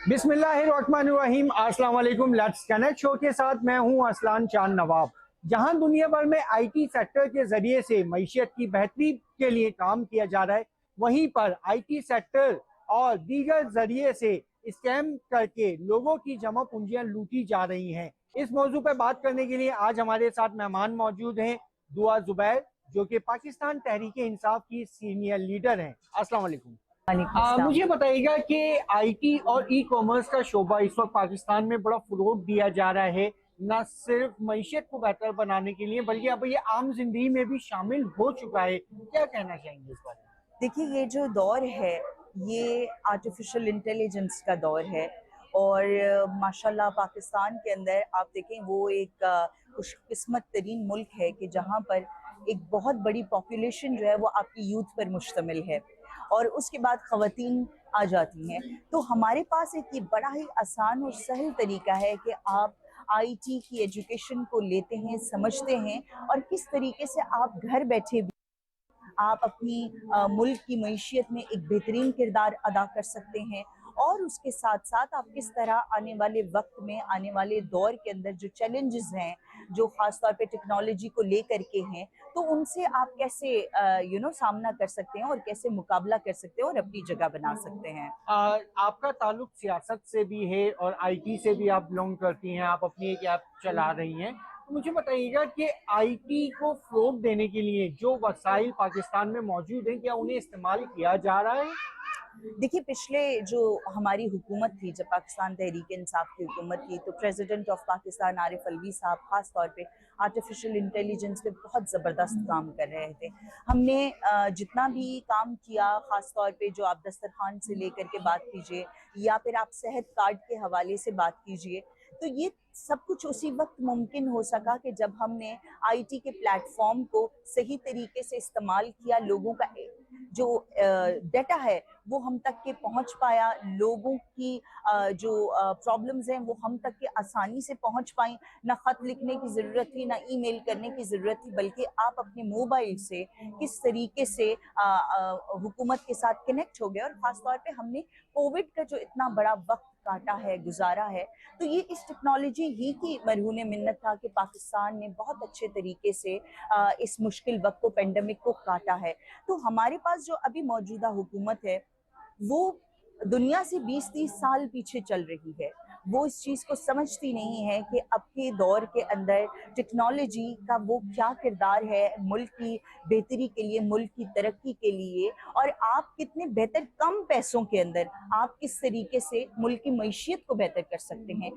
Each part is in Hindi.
बिस्मिल्लाहिर्रहमानिर्रहीम। अस्सलाम वालेकुम। लेट्स कनेक्ट शो के साथ मैं हूं असलान चांद नवाब। जहां दुनिया भर में आईटी सेक्टर के जरिए से मईशत की बेहतरी के लिए काम किया जा रहा है, वहीं पर आईटी सेक्टर और दीगर जरिए से स्कैम करके लोगों की जमा पूंजियां लूटी जा रही हैं। इस मौजू पर बात करने के लिए आज हमारे साथ मेहमान मौजूद हैं। दुआ जुबैर, जो कि पाकिस्तान तहरीक इंसाफ की सीनियर लीडर हैं। अस्सलाम वालेकुम। वालेकुम। मुझे बताइएगा कि आईटी और ई कॉमर्स का शोबा इस वक्त पाकिस्तान में बड़ा फरोग दिया जा रहा है, न सिर्फ मईशत को बेहतर बनाने के लिए बल्कि अब ये आम जिंदगी में भी शामिल हो चुका है। क्या कहना चाहेंगे इस बारे में? देखिए, ये जो दौर है ये आर्टिफिशियल इंटेलिजेंस का दौर है। और माशाल्लाह पाकिस्तान के अंदर आप देखें वो एक खुशकिस्मत तरीन मुल्क है कि जहाँ पर एक बहुत बड़ी पॉपुलेशन जो है वो आपकी यूथ पर मुश्तमिल है और उसके बाद ख़वातीन आ जाती हैं। तो हमारे पास एक ये बड़ा ही आसान और सहल तरीका है कि आप आईटी की एजुकेशन को लेते हैं, समझते हैं और किस तरीके से आप घर बैठे आप अपनी मुल्क की मईशियत में एक बेहतरीन किरदार अदा कर सकते हैं। और उसके साथ साथ आप किस तरह आने वाले वक्त में, आने वाले दौर के अंदर जो चैलेंजेस हैं, जो ख़ास तौर पे टेक्नोलॉजी को लेकर के हैं, तो उनसे आप कैसे सामना कर सकते हैं और कैसे मुकाबला कर सकते हैं और अपनी जगह बना सकते हैं। आपका ताल्लुक सियासत से भी है और आईटी से भी आप बिलोंग करती हैं, आप अपनी एक ऐप चला रही हैं। तो मुझे बताइएगा कि आईटी को फ़रोग देने के लिए जो वसाइल पाकिस्तान में मौजूद हैं, क्या उन्हें इस्तेमाल किया जा रहा है? देखिए, पिछले जो हमारी हुकूमत थी, जब पाकिस्तान तहरीक इंसाफ की हुकूमत थी, तो प्रेसिडेंट ऑफ पाकिस्तान आरिफ अलवी साहब खास तौर पे आर्टिफिशियल इंटेलिजेंस पे बहुत ज़बरदस्त काम कर रहे थे। हमने जितना भी काम किया, खास तौर पे जो आप दस्तरखान से लेकर के बात कीजिए या फिर आप सेहत कार्ड के हवाले से बात कीजिए, तो ये सब कुछ उसी वक्त मुमकिन हो सका कि जब हमने आईटी के प्लेटफॉर्म को सही तरीके से इस्तेमाल किया। लोगों का जो डाटा है वो हम तक के पहुंच पाया, लोगों की जो प्रॉब्लम्स हैं वो हम तक के आसानी से पहुंच पाई। ना खत लिखने की ज़रूरत थी, ना ईमेल करने की ज़रूरत थी, बल्कि आप अपने मोबाइल से किस तरीके से हुकूमत के साथ कनेक्ट हो गए। और ख़ास तौर पे हमने कोविड का जो इतना बड़ा वक्त काटा है, गुजारा है, तो ये इस टेक्नोलॉजी ही की मरहून मिन्नत था कि पाकिस्तान ने बहुत अच्छे तरीके से इस मुश्किल वक्त को, पेंडेमिक को काटा है। तो हमारे पास जो अभी मौजूदा हुकूमत है वो दुनिया से 20-30 साल पीछे चल रही है। वो इस चीज़ को समझती नहीं है कि अब के दौर के अंदर टेक्नोलॉजी का वो क्या किरदार है मुल्क की बेहतरी के लिए, मुल्क की तरक्की के लिए, और आप कितने बेहतर कम पैसों के अंदर आप किस तरीके से मुल्क की मईशियत को बेहतर कर सकते हैं।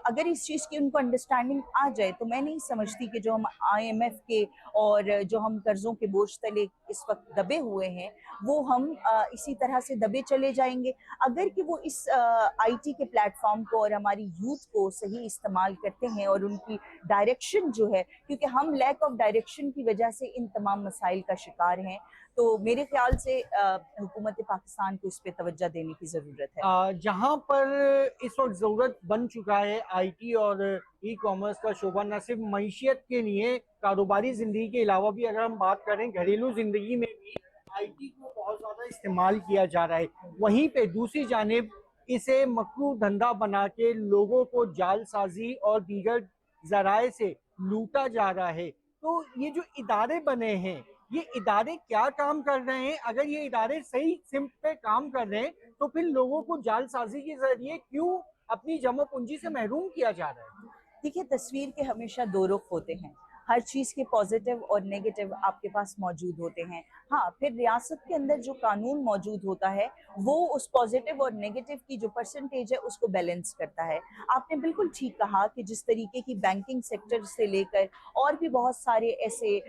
अगर इस चीज़ की उनको अंडरस्टैंडिंग आ जाए तो मैं नहीं समझती कि जो हम आईएमएफ के और जो हम कर्जों के बोझ तले इस वक्त दबे हुए हैं वो हम इसी तरह से दबे चले जाएंगे। अगर कि वो इस आईटी के प्लेटफॉर्म को और हमारी यूथ को सही इस्तेमाल करते हैं और उनकी डायरेक्शन जो है, क्योंकि हम लैक ऑफ डायरेक्शन की वजह से इन तमाम मसाइल का शिकार हैं, तो मेरे ख्याल से हुकूमत पाकिस्तान को इस पे तवज्जो देने की ज़रूरत है। जहां पर इस वक्त जरूरत बन चुका है आईटी और ई कॉमर्स का शोबा, न सिर्फ मईशियत के लिए, कारोबारी जिंदगी के अलावा भी अगर हम बात करें घरेलू जिंदगी में भी आईटी को बहुत ज्यादा इस्तेमाल किया जा रहा है। वहीं पे दूसरी जानिब इसे मकरू धंधा बना के लोगों को जालसाजी और दीगर जराए से लूटा जा रहा है। तो ये जो इदारे बने हैं, ये इदारे क्या काम कर रहे हैं? अगर ये इदारे सही सिम्त पे काम कर रहे हैं तो फिर लोगों को जालसाजी के जरिए क्यों अपनी जमा पूंजी से महरूम किया जा रहा है? देखिए, तस्वीर के हमेशा दो रुख होते हैं। हर चीज़ के पॉजिटिव और नेगेटिव आपके पास मौजूद होते हैं। हाँ, फिर रियासत के अंदर जो कानून मौजूद होता है वो उस पॉजिटिव और नेगेटिव की जो परसेंटेज है उसको बैलेंस करता है। आपने बिल्कुल ठीक कहा कि जिस तरीके की बैंकिंग सेक्टर से लेकर और भी बहुत सारे ऐसे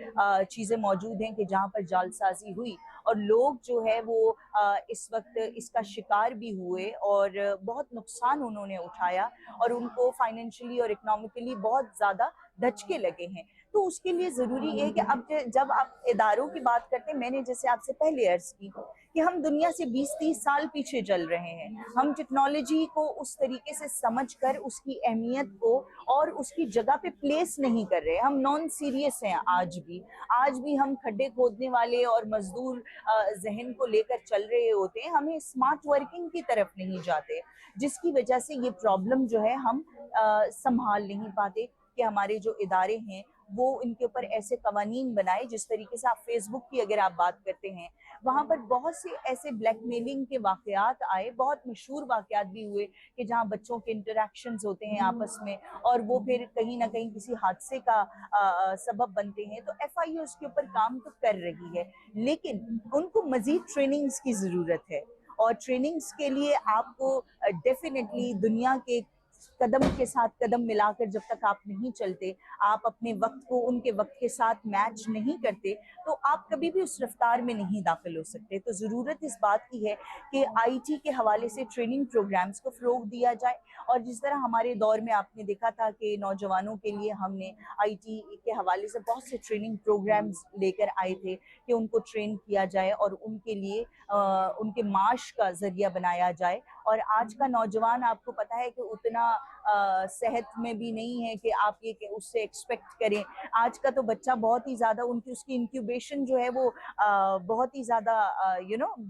चीज़ें मौजूद हैं कि जहाँ पर जालसाजी हुई और लोग जो है वो इस वक्त इसका शिकार भी हुए और बहुत नुकसान उन्होंने उठाया और उनको फाइनेंशियली और इकोनॉमिकली बहुत ज़्यादा धचके लगे हैं। तो उसके लिए ज़रूरी है कि अब जब आप इदारों की बात करते हैं, मैंने जैसे आपसे पहले अर्ज की कि हम दुनिया से 20-30 साल पीछे चल रहे हैं। हम टेक्नोलॉजी को उस तरीके से समझकर उसकी अहमियत को और उसकी जगह पे प्लेस नहीं कर रहे। हम नॉन सीरियस हैं आज भी हम खड्डे खोदने वाले और मजदूर जहन को लेकर चल रहे होते हैं। हमें स्मार्ट वर्किंग की तरफ नहीं जाते, जिसकी वजह से ये प्रॉब्लम जो है हम संभाल नहीं पाते कि हमारे जो इदारे हैं वो इनके ऊपर ऐसे कवानीन बनाए। जिस तरीके से आप फेसबुक की अगर आप बात करते हैं, वहां पर बहुत से ऐसे ब्लैकमेलिंग के वाकयात आए, बहुत मशहूर वाकयात भी हुए कि जहां बच्चों के इंटरेक्शंस होते हैं आपस में और वो फिर कहीं ना कहीं किसी हादसे का सबब बनते हैं। तो एफआईयू उसके ऊपर काम तो कर रही है, लेकिन उनको मजीद ट्रेनिंग्स की जरूरत है। और ट्रेनिंग्स के लिए आपको डेफिनेटली दुनिया के कदम के साथ कदम मिलाकर जब तक आप नहीं चलते, आप अपने वक्त को उनके वक्त के साथ मैच नहीं करते, तो आप कभी भी उस रफ्तार में नहीं दाखिल हो सकते। तो ज़रूरत इस बात की है कि आईटी के हवाले से ट्रेनिंग प्रोग्राम्स को फ़रोग दिया जाए। और जिस तरह हमारे दौर में आपने देखा था कि नौजवानों के लिए हमने आईटी के हवाले से बहुत से ट्रेनिंग प्रोग्राम्स लेकर आए थे कि उनको ट्रेन किया जाए और उनके लिए उनके माश का जरिया बनाया जाए। और आज का नौजवान आपको पता है कि उतना सेहत में भी नहीं है कि आप ये कि उससे एक्सपेक्ट करें। आज का तो बच्चा बहुत ही ज़्यादा उसकी इंक्यूबेशन जो है वो बहुत ही ज़्यादा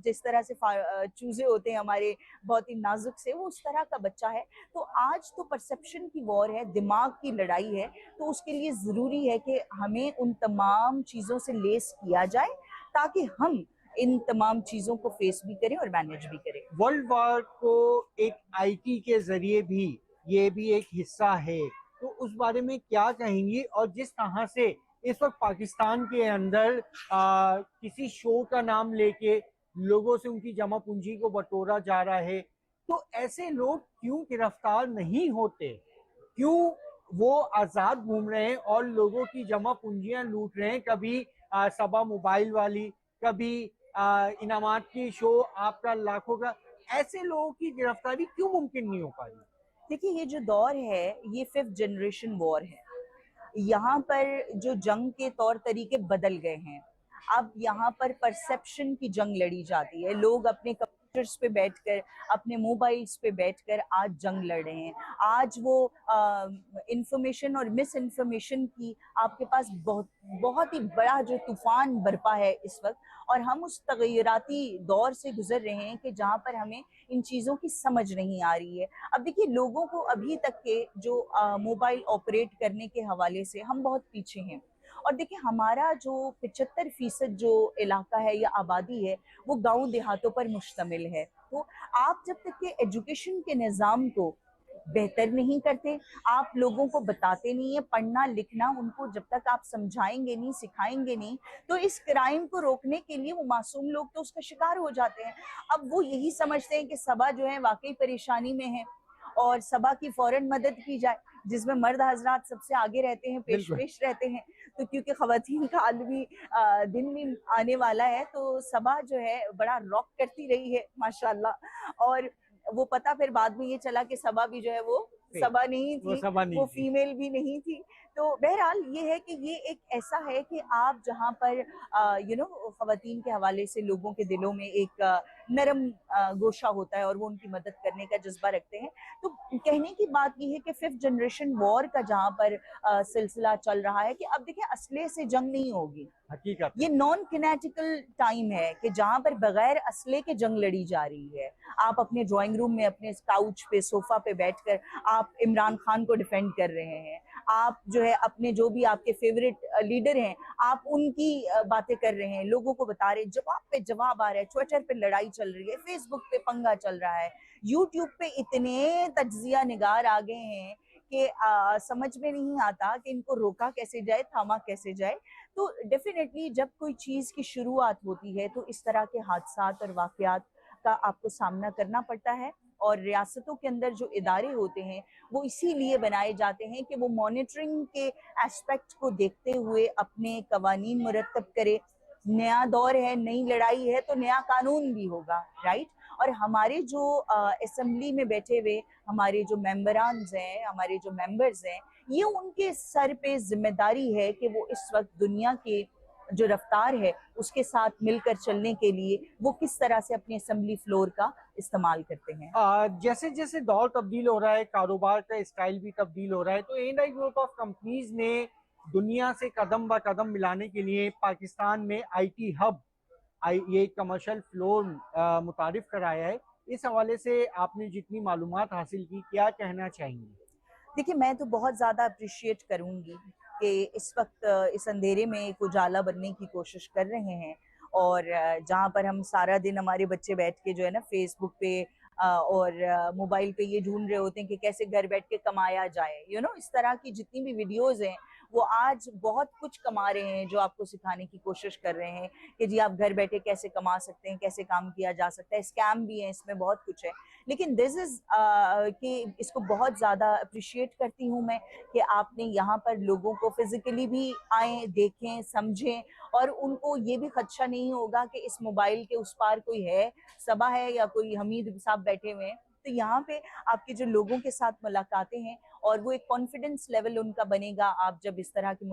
जिस तरह से चूजे होते हैं हमारे बहुत ही नाजुक से, वो उस तरह का बच्चा है। तो आज तो परसेप्शन की वॉर है, दिमाग की लड़ाई है। तो उसके लिए ज़रूरी है कि हमें उन तमाम चीज़ों से लेस किया जाए ताकि हम इन तमाम चीज़ों को फेस भी करें और मैनेज भी करें। वर्ल्ड वार को एक आईटी के जरिए भी ये भी एक हिस्सा है, तो उस बारे में क्या कहेंगी? और जिस तरह से इस वक्त पाकिस्तान के अंदर किसी शो का नाम लेके लोगों से उनकी जमा पूंजी को बटोरा जा रहा है, तो ऐसे लोग क्यों गिरफ्तार नहीं होते? क्यों वो आजाद घूम रहे हैं और लोगों की जमा पूंजियां लूट रहे हैं? कभी सबा मोबाइल वाली, कभी इनामात की शो आपका लाखों का, ऐसे लोगों की गिरफ्तारी क्यों मुमकिन नहीं हो पा रही? देखिए, ये जो दौर है ये 5th जनरेशन वॉर है। यहाँ पर जो जंग के तौर तरीके बदल गए हैं। अब यहाँ पर परसेप्शन की जंग लड़ी जाती है। लोग अपने कंप्यूटर्स पे बैठकर, अपने मोबाइल्स पे बैठकर आज जंग लड़ रहे हैं। आज वो इंफॉर्मेशन और मिस इन्फॉर्मेशन की आपके पास बहुत बहुत ही बड़ा जो तूफान बरपा है इस वक्त। और हम उस तगयराती दौर से गुजर रहे हैं कि जहाँ पर हमें इन चीज़ों की समझ नहीं आ रही है। अब देखिए, लोगों को अभी तक के जो मोबाइल ऑपरेट करने के हवाले से हम बहुत पीछे हैं। और देखिए, हमारा जो 75% जो इलाका है या आबादी है वो गांव देहातों पर मुश्तमिल है। तो आप जब तक के एजुकेशन के निज़ाम को बेहतर नहीं करते, आप लोगों को बताते नहीं है पढ़ना लिखना, उनको जब तक आप समझाएंगे नहीं, सिखाएंगे नहीं, तो इस क्राइम को रोकने के लिए वो मासूम लोग तो उसका शिकार हो जाते हैं। अब वो यही समझते हैं कि सबा जो है वाकई परेशानी में है और सबा की फौरन मदद की जाए, जिसमें मर्द हजरात सबसे आगे रहते हैं, पेश रहते हैं। तो क्योंकि खवातीन का आलमी दिन भी आने वाला है, तो सबा जो है बड़ा रॉक करती रही है माशाल्लाह। और वो पता फिर बाद में ये चला कि सबा भी जो है वो सबा नहीं थी, वो फीमेल भी नहीं थी। तो बहरहाल ये है कि ये एक ऐसा है कि आप जहाँ पर खवातीन के हवाले से लोगों के दिलों में एक नरम गोशा होता है और वो उनकी मदद करने का जज्बा रखते हैं। तो कहने की बात ये है कि 5th जनरेशन वॉर का जहाँ पर सिलसिला चल रहा है कि अब देखिए, असले से जंग नहीं होगी, हकीकत ये नॉन किनेटिकल टाइम है कि जहां पर बगैर असले के जंग लड़ी जा रही है। आप अपने ड्राइंग रूम में अपने काउच पे, सोफा पे बैठकर आप इमरान खान को डिफेंड कर रहे हैं। आप जो है अपने जो भी आपके फेवरेट लीडर हैं, आप उनकी बातें कर रहे हैं, लोगों को बता रहे हैं, जवाब पे जवाब आ रहा है, ट्विटर पे लड़ाई चल रही है, फेसबुक पे पंगा चल रहा है, यूट्यूब पे इतने तज्जिया निगार आ गए हैं कि समझ में नहीं आता कि इनको रोका कैसे जाए, थामा कैसे जाए। तो डेफिनेटली जब कोई चीज़ की शुरुआत होती है तो इस तरह के हादसात और वाकयात का आपको सामना करना पड़ता है। और रियासतों के अंदर जो इदारे होते हैं वो इसीलिए बनाए जाते हैं कि वो मॉनिटरिंग के एस्पेक्ट को देखते हुए अपने कवानीन मुरतब करे। नया दौर है, नई लड़ाई है, तो नया कानून भी होगा, राइट। और हमारे जो असेंबली में बैठे हुए हमारे जो मेंबरान्स हैं, हमारे जो मेंबर्स हैं, ये उनके सर पे जिम्मेदारी है कि वो इस वक्त दुनिया के जो रफ्तार है उसके साथ मिलकर चलने के लिए वो किस तरह से अपने असेंबली फ्लोर का इस्तेमाल करते हैं। जैसे जैसे दौर तब्दील हो रहा है, कारोबार का स्टाइल भी तब्दील हो रहा है, तो A&I ग्रुप ऑफ कंपनीज ने दुनिया से कदम ब कदम मिलाने के लिए पाकिस्तान में IT हब ये कमर्शियल फ्लोर मुतारिफ कराया है। इस हवाले से आपने जितनी मालूमात हासिल की, क्या कहना चाहेंगे? देखिए, मैं तो बहुत ज़्यादा अप्रिशिएट करूँगी कि इस वक्त इस अंधेरे में एक उजाला बनने की कोशिश कर रहे हैं और जहाँ पर हम सारा दिन हमारे बच्चे बैठ के जो है ना फेसबुक पे और मोबाइल पे ये ढूंढ रहे होते हैं कि कैसे घर बैठ के कमाया जाए, इस तरह की जितनी भी वीडियोस हैं वो आज बहुत कुछ कमा रहे हैं, जो आपको सिखाने की कोशिश कर रहे हैं कि जी आप घर बैठे कैसे कमा सकते हैं, कैसे काम किया जा सकता है। स्कैम भी है इसमें, बहुत कुछ है, लेकिन दिस इज कि इसको बहुत ज़्यादा अप्रिशिएट करती हूँ मैं कि आपने यहाँ पर लोगों को फिजिकली भी आए, देखें, समझें और उनको ये भी खदशा नहीं होगा कि इस मोबाइल के उस पार कोई है, सबा है या कोई हमीद साहब बैठे हुए हैं। तो यहाँ पे आपके जो लोगों के साथ मुलाकातें हैं और वो एक कॉन्फिडेंस लेवल उनका बनेगा, आप जब इस तरह की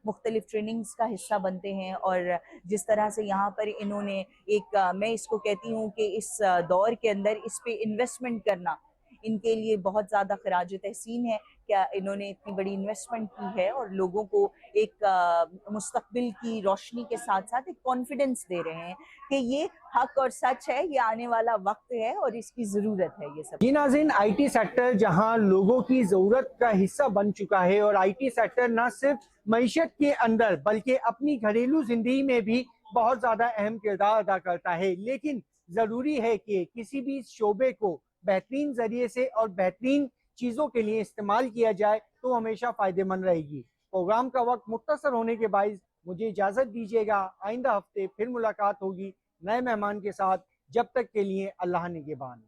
मुख्तलिफ ट्रेनिंग्स का हिस्सा बनते हैं। और जिस तरह से यहाँ पर इन्होंने एक मैं इसको कहती हूँ कि इस दौर के अंदर इस पे इन्वेस्टमेंट करना इनके लिए बहुत ज़्यादा खराज तहसीन है। क्या इन्होंने इतनी बड़ी इन्वेस्टमेंट की है और लोगों को एक मुस्तकबिल की रोशनी के साथ साथ एक कॉन्फिडेंस दे रहे हैं कि ये हक और सच है, ये आने वाला वक्त है और इसकी ज़रूरत है। ये सब जी नाज़रीन, IT सेक्टर जहां लोगों की ज़रूरत का हिस्सा बन चुका है और IT सेक्टर न सिर्फ मईशत के अंदर बल्कि अपनी घरेलू ज़िंदगी में भी बहुत ज़्यादा अहम किरदार अदा करता है, लेकिन ज़रूरी है कि किसी भी शोबे को बेहतरीन ज़रिए से और बेहतरीन चीज़ों के लिए इस्तेमाल किया जाए तो हमेशा फ़ायदेमंद रहेगी। प्रोग्राम का वक्त मुख्तसर होने के बाइस मुझे इजाज़त दीजिएगा। आइंदा हफ्ते फिर मुलाकात होगी नए मेहमान के साथ। जब तक के लिए अल्लाह निगहबान।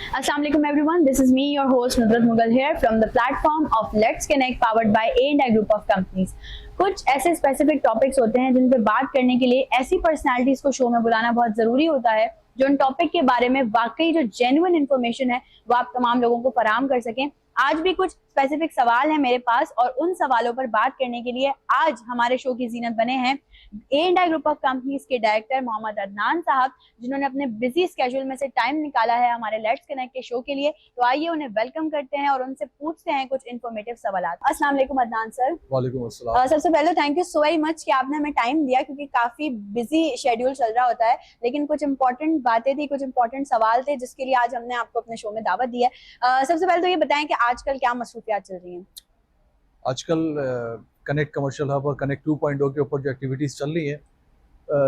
Assalamu alaikum everyone, this is me your host Nusrat Mughal here from the platform of Let's Connect powered by A&I Group of Companies। कुछ ऐसे स्पेसिफिक टॉपिक्स होते हैं जिन पे बात करने के लिए ऐसी पर्सनालिटीज को शो में बुलाना बहुत जरूरी होता है जो उन टॉपिक के बारे में वाकई जो जेन्युइन इन्फॉर्मेशन है वो आप तमाम लोगों को फराहम कर सकें। आज भी कुछ स्पेसिफिक सवाल हैं मेरे पास और उन सवालों पर बात करने के लिए आज हमारे शो की जीनत बने हैं A&I ग्रुप ऑफ कंपनीज के डायरेक्टर मोहम्मद अदनान साहब, जिन्होंने अपने बिजी स्केड्यूल में से टाइम निकाला है हमारे लेट्स कनेक्ट के शो के लिए। तो आइए उन्हें वेलकम करते हैं और उनसे पूछते हैं कुछ इन्फॉर्मेटिव सवाल। अस्सलाम वालेकुम अदनान सर। वालेकुम अस्सलाम। सबसे पहले thank you so very much कि आपने हमें टाइम दिया, क्योंकि काफी बिजी शेड्यूल चल रहा होता है, लेकिन कुछ इंपॉर्टेंट बातें थी, कुछ इंपॉर्टेंट सवाल थे जिसके लिए आज हमने आपको अपने शो में दावत दी है। सबसे पहले तो ये बताएं कि आजकल क्या मसरूफियात चल रही हैं? आजकल कनेक्ट कमर्शियल हब और कनेक्ट 2.0 के ऊपर जो एक्टिविटीज़ चल रही हैं,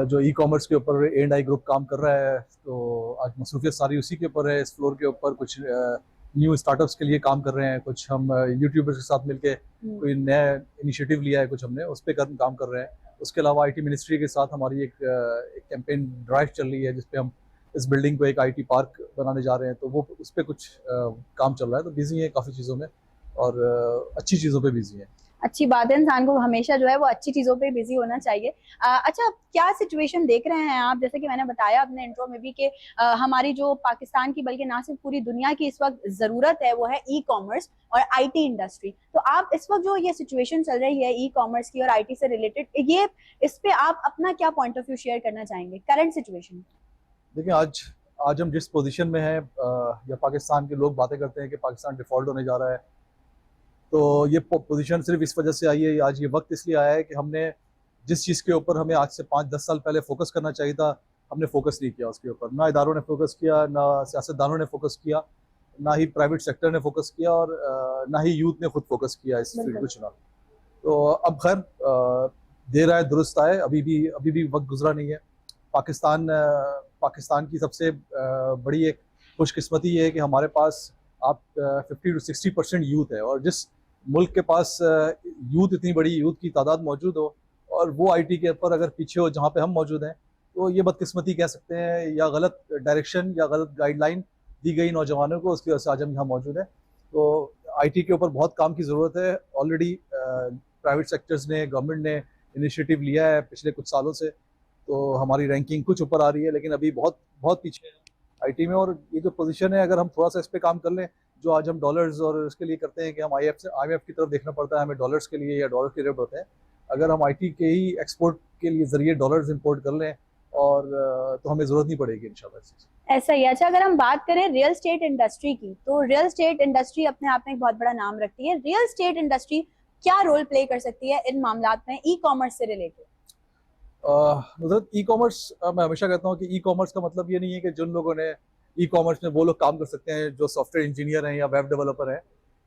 जो ई कॉमर्स के ऊपर A&I ग्रुप काम कर रहा है, तो आज मसरूफियत सारी उसी के ऊपर है। इस फ्लोर के ऊपर कुछ न्यू स्टार्टअप्स के लिए काम कर रहे हैं, कुछ हम यूट्यूबर्स के साथ मिलके कोई नया इनिशिएटिव लिया है, कुछ हमने उस पर काम कर रहे हैं। उसके अलावा IT मिनिस्ट्री के साथ हमारी एक कैंपेन ड्राइव चल रही है जिसपे हम इस बिल्डिंग को एक IT पार्क बनाने जा रहे हैं, तो वो उस पर कुछ काम चल रहा है। तो बिजी है काफ़ी चीज़ों में और अच्छी चीज़ों पे बिजी है। अच्छी बात है, इंसान को हमेशा जो है वो अच्छी चीज़ों पे बिजी होना चाहिए। अच्छा, क्या सिचुएशन देख रहे हैं आप? जैसे कि मैंने बताया अपने इंट्रो में भी कि हमारी जो पाकिस्तान की बल्कि ना सिर्फ पूरी दुनिया की इस वक्त ज़रूरत है वो है ई कॉमर्स और IT इंडस्ट्री। तो आप इस वक्त जो ये सिचुएशन चल रही है ई कॉमर्स की और IT से रिलेटेड, ये इस पे आप अपना क्या पॉइंट ऑफ व्यू शेयर करना चाहेंगे, करंट सिचुएशन? देखिए, आज हम जिस पोजीशन में हैं, या पाकिस्तान के लोग बातें करते हैं कि पाकिस्तान डिफ़ॉल्ट होने जा रहा है, तो ये पोजीशन सिर्फ इस वजह से आई है, आज ये वक्त इसलिए आया है कि हमने जिस चीज़ के ऊपर हमें आज से 5-10 साल पहले फोकस करना चाहिए था, हमने फोकस नहीं किया उसके ऊपर। ना इदारों ने फोकस किया, ना सियासतदानों ने फोकस किया, ना ही प्राइवेट सेक्टर ने फोकस किया और ना ही यूथ ने खुद फोकस किया इस फील्ड को चुना। तो अब खैर देर आए दुरुस्त आए, अभी भी वक्त गुजरा नहीं है। पाकिस्तान की सबसे बड़ी एक खुशकिस्मती ये है कि हमारे पास आप 50 to 60% यूथ है, और जिस मुल्क के पास यूथ, इतनी बड़ी यूथ की तादाद मौजूद हो और वो IT के ऊपर अगर पीछे हो जहाँ पे हम मौजूद हैं, तो ये बदकिस्मती कह सकते हैं या गलत डायरेक्शन या गलत गाइडलाइन दी गई नौजवानों को, उसकी वजह से आज हम यहाँ मौजूद हैं। तो IT के ऊपर बहुत काम की ज़रूरत है। ऑलरेडी प्राइवेट सेक्टर्स ने, गवर्नमेंट ने इनिशिएटिव लिया है पिछले कुछ सालों से, तो हमारी रैंकिंग कुछ ऊपर आ रही है, लेकिन अभी बहुत बहुत पीछे है IT में। और ये जो पोजीशन है, अगर हम थोड़ा सा इस पे काम कर लें, जो आज हम डॉलर्स और इसके लिए करते हैं कि हम IMF की तरफ देखना पड़ता है, हमें डॉलर्स के लिए या डॉलर के रेट होते हैं। अगर हम IT के ही एक्सपोर्ट के लिए जरिए डॉलर्स इंपोर्ट कर लें और तो हमें ज़रूरत नहीं पड़ेगी इंशाल्लाह। ऐसा ही है। अच्छा, अगर हम बात करें रियल स्टेट इंडस्ट्री की, तो रियल स्टेट इंडस्ट्री अपने आप में एक बहुत बड़ा नाम रखती है। रियल स्टेट इंडस्ट्री क्या रोल प्ले कर सकती है इन मामलात में ई कॉमर्स से रिलेटेड? नुसरत, ई कॉमर्स, मैं हमेशा कहता हूँ कि ई कॉमर्स का मतलब ये नहीं है कि जिन लोगों ने ई कॉमर्स में वो लोग काम कर सकते हैं जो सॉफ्टवेयर इंजीनियर हैं या वेब डेवलपर हैं।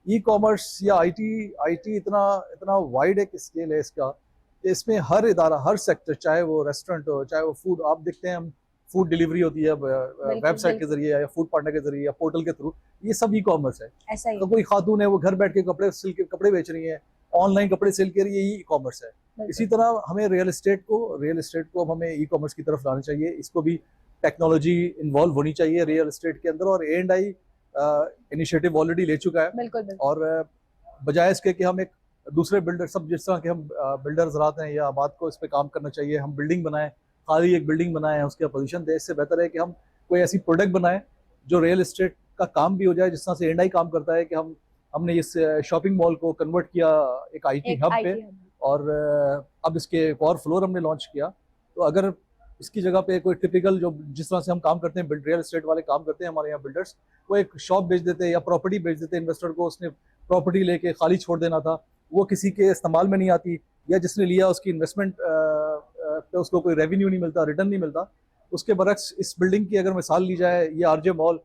ई कॉमर्स या IT इतना वाइड एक स्केल है इसका कि इसमें हर इदारा, हर सेक्टर, चाहे वो रेस्टोरेंट हो, चाहे वो फूड, आप देखते हैं हम फूड डिलीवरी होती है वेबसाइट के जरिए या फूड पार्टनर के जरिए या पोर्टल के थ्रू, ये सब ई कॉमर्स है। ऐसा ही तो कोई खातून है वो घर बैठ के कपड़े बेच रही है, ऑनलाइन कपड़े सेल कर रही है, ये ई कॉमर्स है। इसी तरह हमें रियल एस्टेट को अब हमें ई कॉमर्स की तरफ लाना चाहिए। इसको भी टेक्नोलॉजी इन्वॉल्व होनी चाहिए रियल एस्टेट के अंदर, और A&I इनिशिएटिव ऑलरेडी ले चुका है। बिल्कुल। और बजाय इसके कि हम एक दूसरे बिल्डर, सब जिस तरह के हम बिल्डर्स रहते हैं या आबाद को इस पे काम करना चाहिए, हम बिल्डिंग बनाएं, खाली एक बिल्डिंग बनाएं, उसके पोजीशन दें, इससे बेहतर है कि हम कोई ऐसी प्रोडक्ट बनाएं जो रियल एस्टेट का काम भी हो जाए, जिस तरह से A&I काम करता है कि हमने इस शॉपिंग मॉल को कन्वर्ट किया एक IT हब पे, और अब इसके एक और फ्लोर हमने लॉन्च किया। तो अगर इसकी जगह पे कोई टिपिकल जो जिस तरह से हम काम करते हैं, रियल एस्टेट वाले काम करते हैं हमारे यहाँ बिल्डर्स, वो एक शॉप बेच देते हैं या प्रॉपर्टी बेच देते हैं इन्वेस्टर को, उसने प्रॉपर्टी लेके खाली छोड़ देना था, वो किसी के इस्तेमाल में नहीं आती, या जिसने लिया उसकी इन्वेस्टमेंट पे उसको कोई रेवेन्यू नहीं मिलता, रिटर्न नहीं मिलता। उसके बरक्स इस बिल्डिंग की अगर मिसाल ली जाए, ये RJ मॉल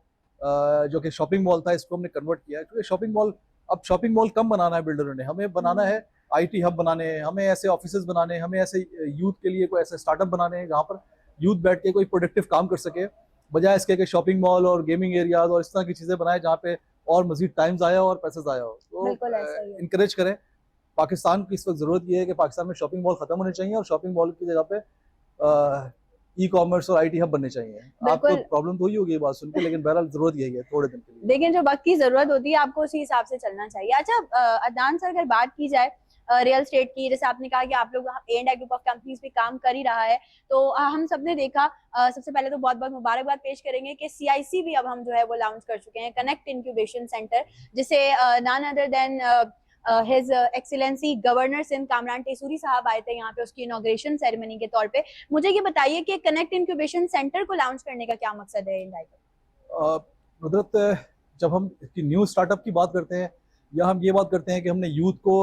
जो कि शॉपिंग मॉल था, इसको हमने कन्वर्ट किया है, क्योंकि शॉपिंग मॉल कम बनाना है बिल्डरों ने, हमें बनाना है IT हब बनाने हैं, हमें ऐसे ऑफिसेज बनाने हैं, हमें ऐसे यूथ के लिए कोई ऐसे स्टार्टअप बनाने हैं जहाँ पर यूथ बैठ के कोई प्रोडक्टिव काम कर सके, बजाय इसके कि शॉपिंग मॉल और गेमिंग एरियाज और इस तरह की चीज़ें बनाए जहाँ पे और मजीद टाइम ज़ाया और पैसे ज़ाया हो। तो इंकरेज करें। पाकिस्तान की इस वक्त ज़रूरत ये है कि पाकिस्तान में शॉपिंग मॉल ख़त्म होने चाहिए और शॉपिंग मॉल की जगह पे ई कॉमर्स और IT हब बनने चाहिए। आपको प्रॉब्लम तो हुई होगी ये बात सुन के, लेकिन बहरहाल जरूरत यही है थोड़े दिन के लिए। लेकिन जो वक्त की जरूरत होती है आपको उसी हिसाब से चलना चाहिए। अच्छा अदनान सर, अगर बात की जाए रियल स्टेट की, जैसे आपने कहा कि आप लोग A&I ग्रुप ऑफ कंपनीज पे काम कर ही रहा है, तो हम सब ने देखा, सबसे पहले तो बहुत बहुत मुबारकबाद पेश करेंगे कि CIC भी अब हम जो है वो लॉन्च कर चुके हैं, कनेक्ट इंक्यूबेशन सेंटर, जिसे none other than his excellency governor Sindh Kamran Tessori साहब आए थे यहाँ पे उसकी इनॉग्रेशन सेरेमनी के तौर पे। मुझे ये बताइए कि कनेक्ट इंक्यूबेशन सेंटर को लॉन्च करने का क्या मकसद है A&I का? नुदरत, जब हम न्यू स्टार्टअप की बात करते हैं या हम ये बात करते हैं कि हमने यूथ को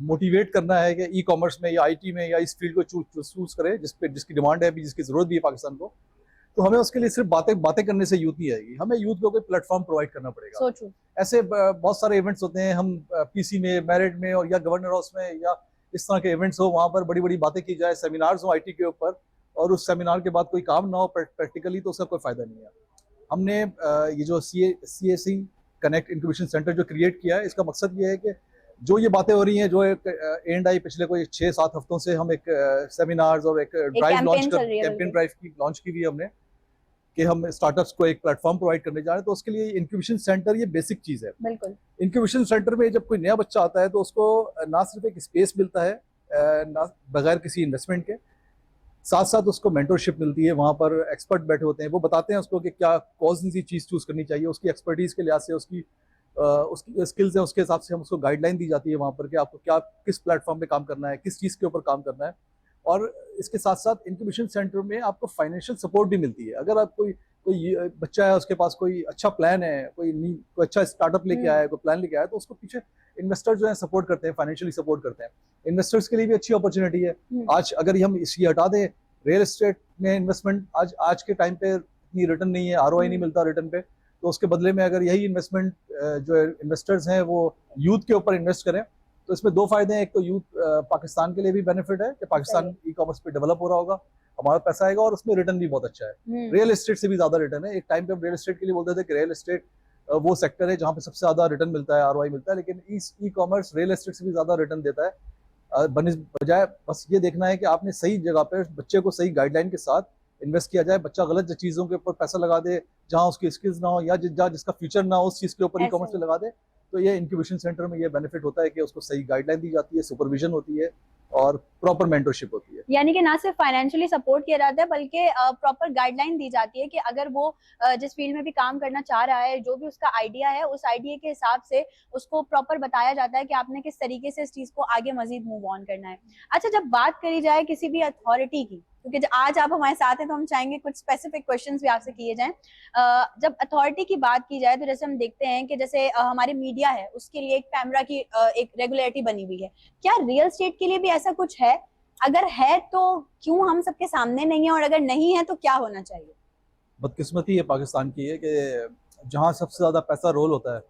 मोटिवेट करना है कि ई कॉमर्स में या IT में या इस फील्ड को चूज करे जिसकी डिमांड है, जिसकी जरूरत भी है पाकिस्तान को, तो हमें उसके लिए सिर्फ बातें करने से यूथ नहीं आएगी, हमें यूथ को कोई प्लेटफॉर्म प्रोवाइड करना पड़ेगा। ऐसे बहुत सारे इवेंट्स होते हैं, हम PC में, मेरिट में और या गवर्नर हाउस में या इस तरह के इवेंट्स हो, वहाँ पर बड़ी बड़ी बातें की जाए, सेमिनार्स हो IT के ऊपर, और उस सेमिनार के बाद कोई काम ना हो प्रैक्टिकली, तो उसका कोई फायदा नहीं है। हमने ये जो CAC कनेक्ट इंक्यूबेशन सेंटर जो क्रिएट किया है, इसका मकसद ये है कि जो ये बातें हो रही हैं, जो एक A&I पिछले कोई 6-7 हफ्तों से हम एक सेमिनार्स और एक ड्राइव लॉन्च कर, कैंपेन ड्राइव की लॉन्च की हुई है हमने, कि हम स्टार्टअप्स को एक प्लेटफॉर्म प्रोवाइड करने जा रहे हैं। तो उसके लिए इंक्यूबेशन सेंटर ये बेसिक चीज़ है। बिल्कुल। इंक्यूबेशन सेंटर में जब कोई नया बच्चा आता है तो उसको ना सिर्फ एक स्पेस मिलता है बगैर किसी इन्वेस्टमेंट के, साथ साथ उसको मेंटरशिप मिलती है, वहाँ पर एक्सपर्ट बैठे होते हैं, वो बताते हैं उसको कि क्या कौन सी चीज़ चूज़ करनी चाहिए, उसकी एक्सपर्टीज़ के लिहाज से, उसकी स्किल्स है उसके हिसाब से हम उसको गाइडलाइन दी जाती है वहाँ पर कि आपको किस प्लेटफॉर्म पे काम करना है, किस चीज़ के ऊपर काम करना है। और इसके साथ साथ इंक्यूबेशन सेंटर में आपको फाइनेंशियल सपोर्ट भी मिलती है। अगर आप कोई बच्चा है, उसके पास कोई अच्छा प्लान है, कोई अच्छा स्टार्टअप लेके आया है, कोई प्लान लेके आया है, तो उसको पीछे इन्वेस्टर जो है सपोर्ट करते हैं, फाइनेंशियली सपोर्ट करते हैं। इन्वेस्टर्स के लिए भी अच्छी अपॉर्चुनिटी है। आज अगर हम इसकी हटा दें, रियल एस्टेट में इन्वेस्टमेंट आज के टाइम पे इतनी रिटर्न नहीं है, ROI नहीं मिलता रिटर्न पे, तो उसके बदले में अगर यही इन्वेस्टमेंट जो इन्वेस्टर्स हैं वो यूथ के ऊपर इन्वेस्ट करें, तो इसमें दो फायदे हैं। एक तो यूथ पाकिस्तान के लिए भी बेनिफिट है कि पाकिस्तान ई कॉमर्स पे डेवलप हो रहा होगा, हमारा पैसा आएगा और उसमें रिटर्न भी बहुत अच्छा है। रियल एस्टेट से भी ज्यादा रिटर्न है। एक टाइम पे हम रियल एस्टेट के लिए बोलते थे कि रियल एस्टेट वो सेक्टर है जहाँ पे सबसे ज्यादा रिटर्न मिलता है, ROI मिलता है, लेकिन ई कॉमर्स रियल एस्टेट से भी ज्यादा रिटर्न देता है। बजाय बस ये देखना है कि आपने सही जगह पे बच्चे को सही गाइडलाइन के साथ इन्वेस्ट किया जाए। बच्चा गलत चीजों के ऊपर पैसा लगा दे जहाँ उसकी स्किल्स ना हो या जिसका फ्यूचर ना हो, उस चीज के ऊपर ई कॉमर्स पे लगा दे, तो ये इंक्यूबेशन सेंटर में ये बेनिफिट होता है कि उसको सही गाइडलाइन दी जाती है, सुपरविजन होती है और प्रॉपर मेंटरशिप होती है। यानी कि ना सिर्फ फाइनेंशियली सपोर्ट किया जाता है बल्कि प्रॉपर गाइडलाइन दी जाती है कि अगर वो जिस फील्ड में भी काम करना चाह रहा है, जो भी उसका आइडिया है, उस आइडिया के हिसाब से उसको प्रॉपर बताया जाता है कि आपने किस तरीके से इस चीज को आगे मजीद मूव ऑन करना है। अच्छा, जब बात करी जाए किसी भी अथॉरिटी की, क्योंकि आज आप हमारे साथ हैं तो हम चाहेंगे कुछ स्पेसिफिक क्वेश्चंस भी आपसे किए जाएं। जब अथॉरिटी की बात की जाए तो जैसे हम देखते हैं कि जैसे हमारे मीडिया है उसके लिए एक पैमरा की एक रेगुलेटरी बनी हुई है, क्या रियल एस्टेट के लिए भी ऐसा कुछ है? अगर है तो क्यों हम सबके सामने नहीं है, और अगर नहीं है तो क्या होना चाहिए? बदकिस्मती है पाकिस्तान की है कि जहाँ सबसे ज़्यादा पैसा रोल होता है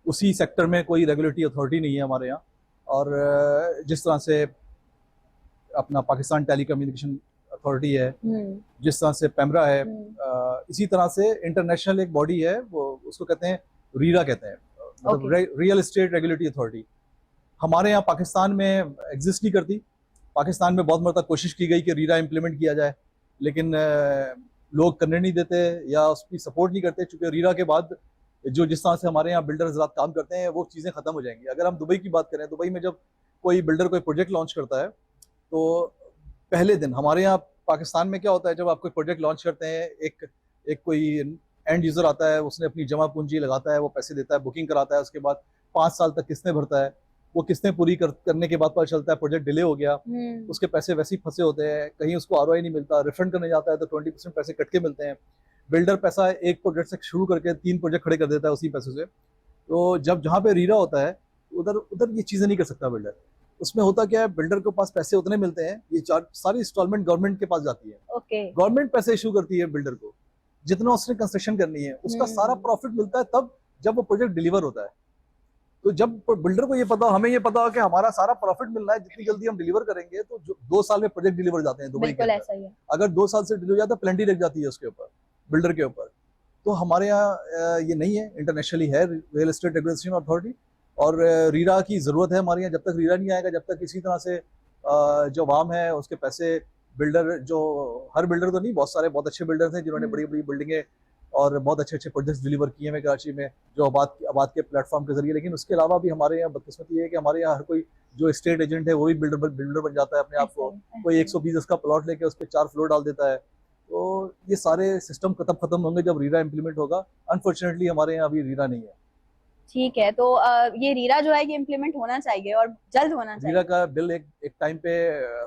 उसी सेक्टर में कोई रेगुलेटरी अथॉरिटी नहीं है हमारे यहाँ। और जिस तरह से अपना पाकिस्तान टेली कम्युनिकेशन अथॉरिटी है, जिस तरह से पैमरा है, इसी तरह से इंटरनेशनल एक बॉडी है, वो उसको कहते हैं रीरा कहते हैं, मतलब रियल एस्टेट रेगुलेटरी अथॉरिटी। हमारे यहाँ पाकिस्तान में एग्जिस्ट नहीं करती। पाकिस्तान में बहुत मरतबा कोशिश की गई कि रीरा इम्प्लीमेंट किया जाए, लेकिन लोग करने नहीं देते या उसकी सपोर्ट नहीं करते, चूँकि रीरा के बाद जो जिस तरह से हमारे यहाँ बिल्डर्स रात काम करते हैं वो चीज़ें ख़त्म हो जाएंगी। अगर हम दुबई की बात करें, दुबई में जब कोई बिल्डर कोई प्रोजेक्ट लॉन्च करता है तो पहले दिन हमारे यहाँ पाकिस्तान में क्या होता है, जब आप कोई प्रोजेक्ट लॉन्च करते हैं, एक कोई एंड यूज़र आता है, उसने अपनी जमा पूंजी लगाता है, वो पैसे देता है, बुकिंग कराता है, उसके बाद 5 साल तक किसने भरता है, वो किसने पूरी करने के बाद पता चलता है प्रोजेक्ट डिले हो गया, उसके पैसे वैसे ही फंसे होते हैं, कहीं उसको आरओआई नहीं मिलता, रिफंड करने जाता है तो 20% पैसे कट के मिलते हैं। बिल्डर पैसा एक प्रोजेक्ट से शुरू करके 3 प्रोजेक्ट खड़े कर देता है उसी पैसे से। तो जब जहाँ पे रीरा होता है उधर ये चीज़ें नहीं कर सकता बिल्डर। उसमें होता क्या है, बिल्डर के पास पैसे उतने मिलते हैं, ये सारी इंस्टॉलमेंट गवर्नमेंट के पास जाती है। गवर्नमेंट पैसे इशू करती है बिल्डर को, जितना उसने कंस्ट्रक्शन करनी है उसका सारा प्रॉफिट मिलता है तब जब वो प्रोजेक्ट डिलीवर होता है। तो जब बिल्डर को ये पता, हमें ये पता हो कि हमारा सारा प्रॉफिट मिलना है, जितनी जल्दी हम डिलीवर करेंगे तो 2 साल में प्रोजेक्ट डिलीवर जाते हैं दुबई के अंदर। अगर 2 साल से डिलीवर जाता है पेनल्टी लग जाती है उसके ऊपर, बिल्डर के ऊपर। तो हमारे यहाँ ये नहीं है, इंटरनेशनली है रियल एस्टेट रेगुलेशन अथॉरिटी, और रीरा की ज़रूरत है हमारे यहाँ। जब तक रीरा नहीं आएगा, जब तक इसी तरह से जो आवाम है उसके पैसे बिल्डर, जो हर बिल्डर तो नहीं, बहुत सारे बहुत अच्छे बिल्डर्स हैं जिन्होंने बड़ी बड़ी बिल्डिंगें और बहुत अच्छे अच्छे प्रोजेक्ट्स डिलीवर किए हैं कराची में, जो आबाद के प्लेटफॉर्म के जरिए। लेकिन उसके अलावा भी हमारे यहाँ बदकिस्मती है कि हमारे यहाँ हर कोई जो स्टेट एजेंट है वो भी बिल्डर बन जाता है अपने आप को। कोई 120 का प्लॉट लेके उस पर 4 फ्लोर डाल देता है। तो ये सारे सिस्टम खत्म होंगे जब रीरा इम्प्लीमेंट होगा। अनफॉर्चुनेटली हमारे यहाँ अभी रीरा नहीं है। ठीक है, तो ये रीरा जो है ये इम्प्लीमेंट होना चाहिए और जल्द होना चाहिए। रीरा का बिल एक टाइम पे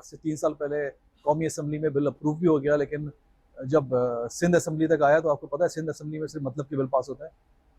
से 3 साल पहले कौमी असम्बली में बिल अप्रूव भी हो गया, लेकिन जब सिंध असम्बली तक आया तो आपको पता है सिंध असम्बली में सिर्फ मतलब के बिल पास होता है,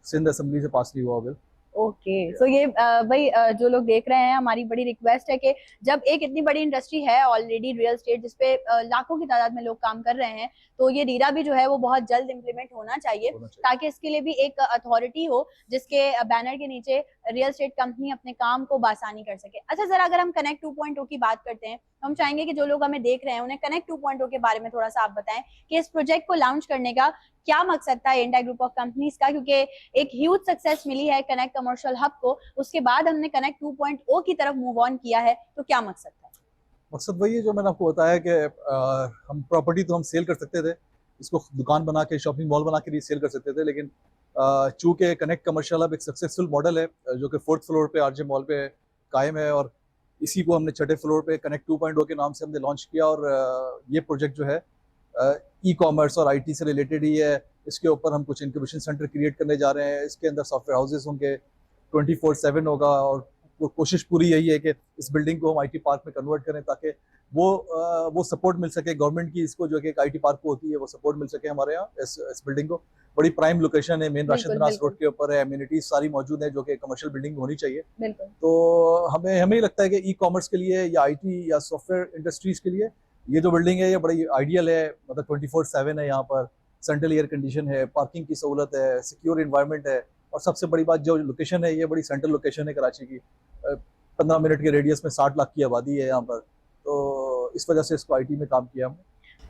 सिंध असम्बली से पास नहीं हुआ बिल। ओके, सो ये भाई जो लोग देख रहे हैं, हमारी बड़ी रिक्वेस्ट है कि जब एक इतनी बड़ी इंडस्ट्री है ऑलरेडी रियल एस्टेट, जिसपे लाखों की तादाद में लोग काम कर रहे हैं, तो ये रीरा भी जो है वो बहुत जल्द इम्प्लीमेंट होना चाहिए ताकि इसके लिए भी एक अथॉरिटी हो जिसके बैनर के नीचे रियल एस्टेट कंपनी अपने काम को बासानी कर सके। अच्छा, जरा अगर हम कनेक्ट 2.0 की बात करते हैं तो हम चाहेंगे कि जो लोग हमें देख रहे हैं उन्हें कनेक्ट 2.0 के बारे में थोड़ा सा आप बताएं कि इस प्रोजेक्ट को लॉन्च करने का क्या मकसद था एंडाई ग्रुप ऑफ कंपनीज का, क्योंकि एक ह्यूज सक्सेस मिली है कनेक्ट कमर्शियल हब को, उसके बाद हमने कनेक्ट 2.0 की तरफ मूव ऑन किया है, तो क्या मकसद था? मकसद वही है जो मैंने आपको बताया कि हम प्रॉपर्टी तो हम सेल कर सकते थे, इसको दुकान बना के शॉपिंग मॉल बना के भी सेल कर सकते थे, लेकिन चूंकि कनेक्ट कमर्शियल हब एक सक्सेसफुल मॉडल है जो कि 4th फ्लोर पे आरजे मॉल पे कायम है, और इसी को हमने 6ठे फ्लोर पे कनेक्ट 2.0 के नाम से हमने लॉन्च किया। और ये प्रोजेक्ट जो है ई कॉमर्स और आईटी से रिलेटेड ही है। इसके ऊपर हम कुछ इंक्यूबेशन सेंटर क्रिएट करने जा रहे हैं, इसके अंदर सॉफ्टवेयर हाउसेज होंगे, 24/7 होगा, और कोशिश पूरी यही है कि इस बिल्डिंग को हम आईटी पार्क में कन्वर्ट करें ताकि वो सपोर्ट मिल सके गवर्नमेंट की, इसको जो कि एक आईटी पार्क को होती है वो सपोर्ट मिल सके हमारे यहाँ इस बिल्डिंग को। बड़ी प्राइम लोकेशन है, मेन राशिद नवाज रोड के ऊपर है, एम्यूनिटीज सारी मौजूद है जो कि कमर्शियल बिल्डिंग होनी चाहिए। तो हमें ही लगता है कि ई कॉमर्स के लिए या आईटी या सॉफ्टवेयर इंडस्ट्रीज के लिए ये जो बिल्डिंग है ये बड़ी आइडियल है। मतलब 24/7 है, यहाँ पर सेंट्रल एयर कंडीशन है, पार्किंग की सहूलत है, सिक्योर इन्वायरमेंट है, और सबसे बड़ी बात जो लोकेशन है ये बड़ी सेंट्रल लोकेशन है कराची की। 15 मिनट के रेडियस में 60 लाख की आबादी है यहाँ पर, तो इस वजह से इसको आईटी में काम किया हमने।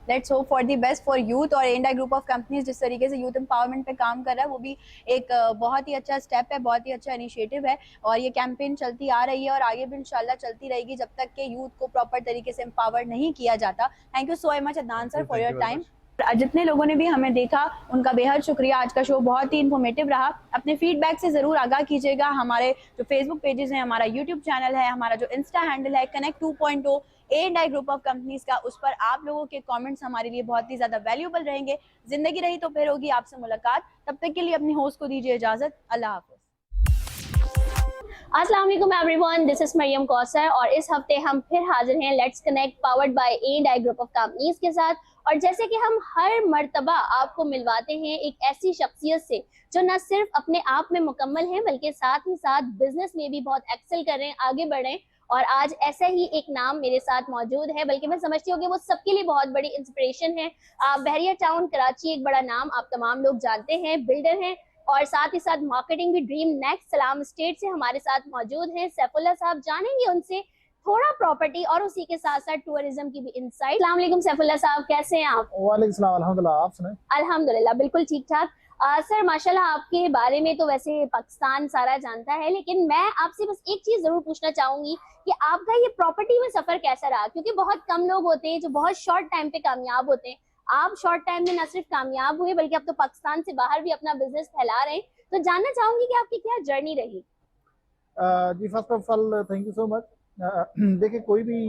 Let's hope for the best for youth. और एंडाई ग्रुप ऑफ कंपनीज जिस तरीके से यूथ एम्पावरमेंट पे काम कर रहा है वो भी एक बहुत ही अच्छा स्टेप है, बहुत ही अच्छा इनिशिएटिव है, और ये कैंपेन चलती आ रही है और आगे भी इंशाल्लाह चलती रहेगी जब तक कि यूथ को प्रॉपर तरीके से एम्पावर नहीं किया जाता। Thank you so much Adnan sir for your time. जितने लोगों ने भी हमें देखा उनका बेहद शुक्रिया। आज का शो बहुत ही इन्फॉर्मेटिव रहा। अपने फीडबैक से जरूर आगाह कीजिएगा। हमारे जो फेसबुक पेजेस हैं, हमारा यूट्यूब चैनल है, हमारा जो इंस्टा हैंडल है connect 2.0 A&I group of companies का, उस पर आप लोगों के कमेंट्स हमारे लिए बहुत ही ज्यादा वैल्यूएबल रहेंगे। जिंदगी रही तो फिर होगी आपसे मुलाकात। तब तक के लिए अपनी होस्ट को दीजिए इजाजत। अल्लाह हाफिज। अस्सलाम वालेकुम everyone, this is Maryam Kausar और इस हफ्ते हम फिर हाजिर हैं let's connect powered by A&I group of companies के साथ। और जैसे कि हम हर मर्तबा आपको मिलवाते हैं एक ऐसी शख्सियत से जो न सिर्फ अपने आप में मुकम्मल है बल्कि साथ ही साथ बिजनेस में भी बहुत एक्सेल कर रहे हैं, आगे बढ़े हैं। और आज ऐसा ही एक नाम मेरे साथ मौजूद है, बल्कि मैं समझती हूँ कि वो सबके लिए बहुत बड़ी इंस्पिरेशन है। बहरिया टाउन कराची एक बड़ा नाम आप तमाम लोग जानते हैं, बिल्डर हैं और साथ ही साथ मार्केटिंग भी ड्रीम नेक्स्ट सलाम स्टेट से हमारे साथ मौजूद हैं सैफुल्लाह साहब। जानेंगे उनसे थोड़ा प्रॉपर्टी और उसी के साथ साथ टूरिज्म की भी इंसाइट। अस्सलाम वालेकुम सैफुल्लाह साहब, कैसे हैं आप? वालेकुम सलाम, अल्हम्दुलिल्लाह, आप सुनाएं? अल्हम्दुलिल्लाह बिल्कुल ठीक ठाक। सर माशाल्लाह, आपके बारे में तो वैसे पाकिस्तान सारा जानता है, लेकिन मैं आपसे बस एक चीज जरूर पूछना चाहूंगी कि आपका ये प्रॉपर्टी में सफर कैसा रहा? क्योंकि बहुत कम लोग होते हैं जो बहुत शॉर्ट टाइम पे कामयाब होते हैं। आप शॉर्ट टाइम में न सिर्फ कामयाब हुए बल्कि अब तो पाकिस्तान से बाहर भी अपना बिजनेस फैला रहे हैं। तो जानना चाहूंगी कि आपकी क्या जर्नी रही? जी, first of all thank you so much. देखिए, कोई भी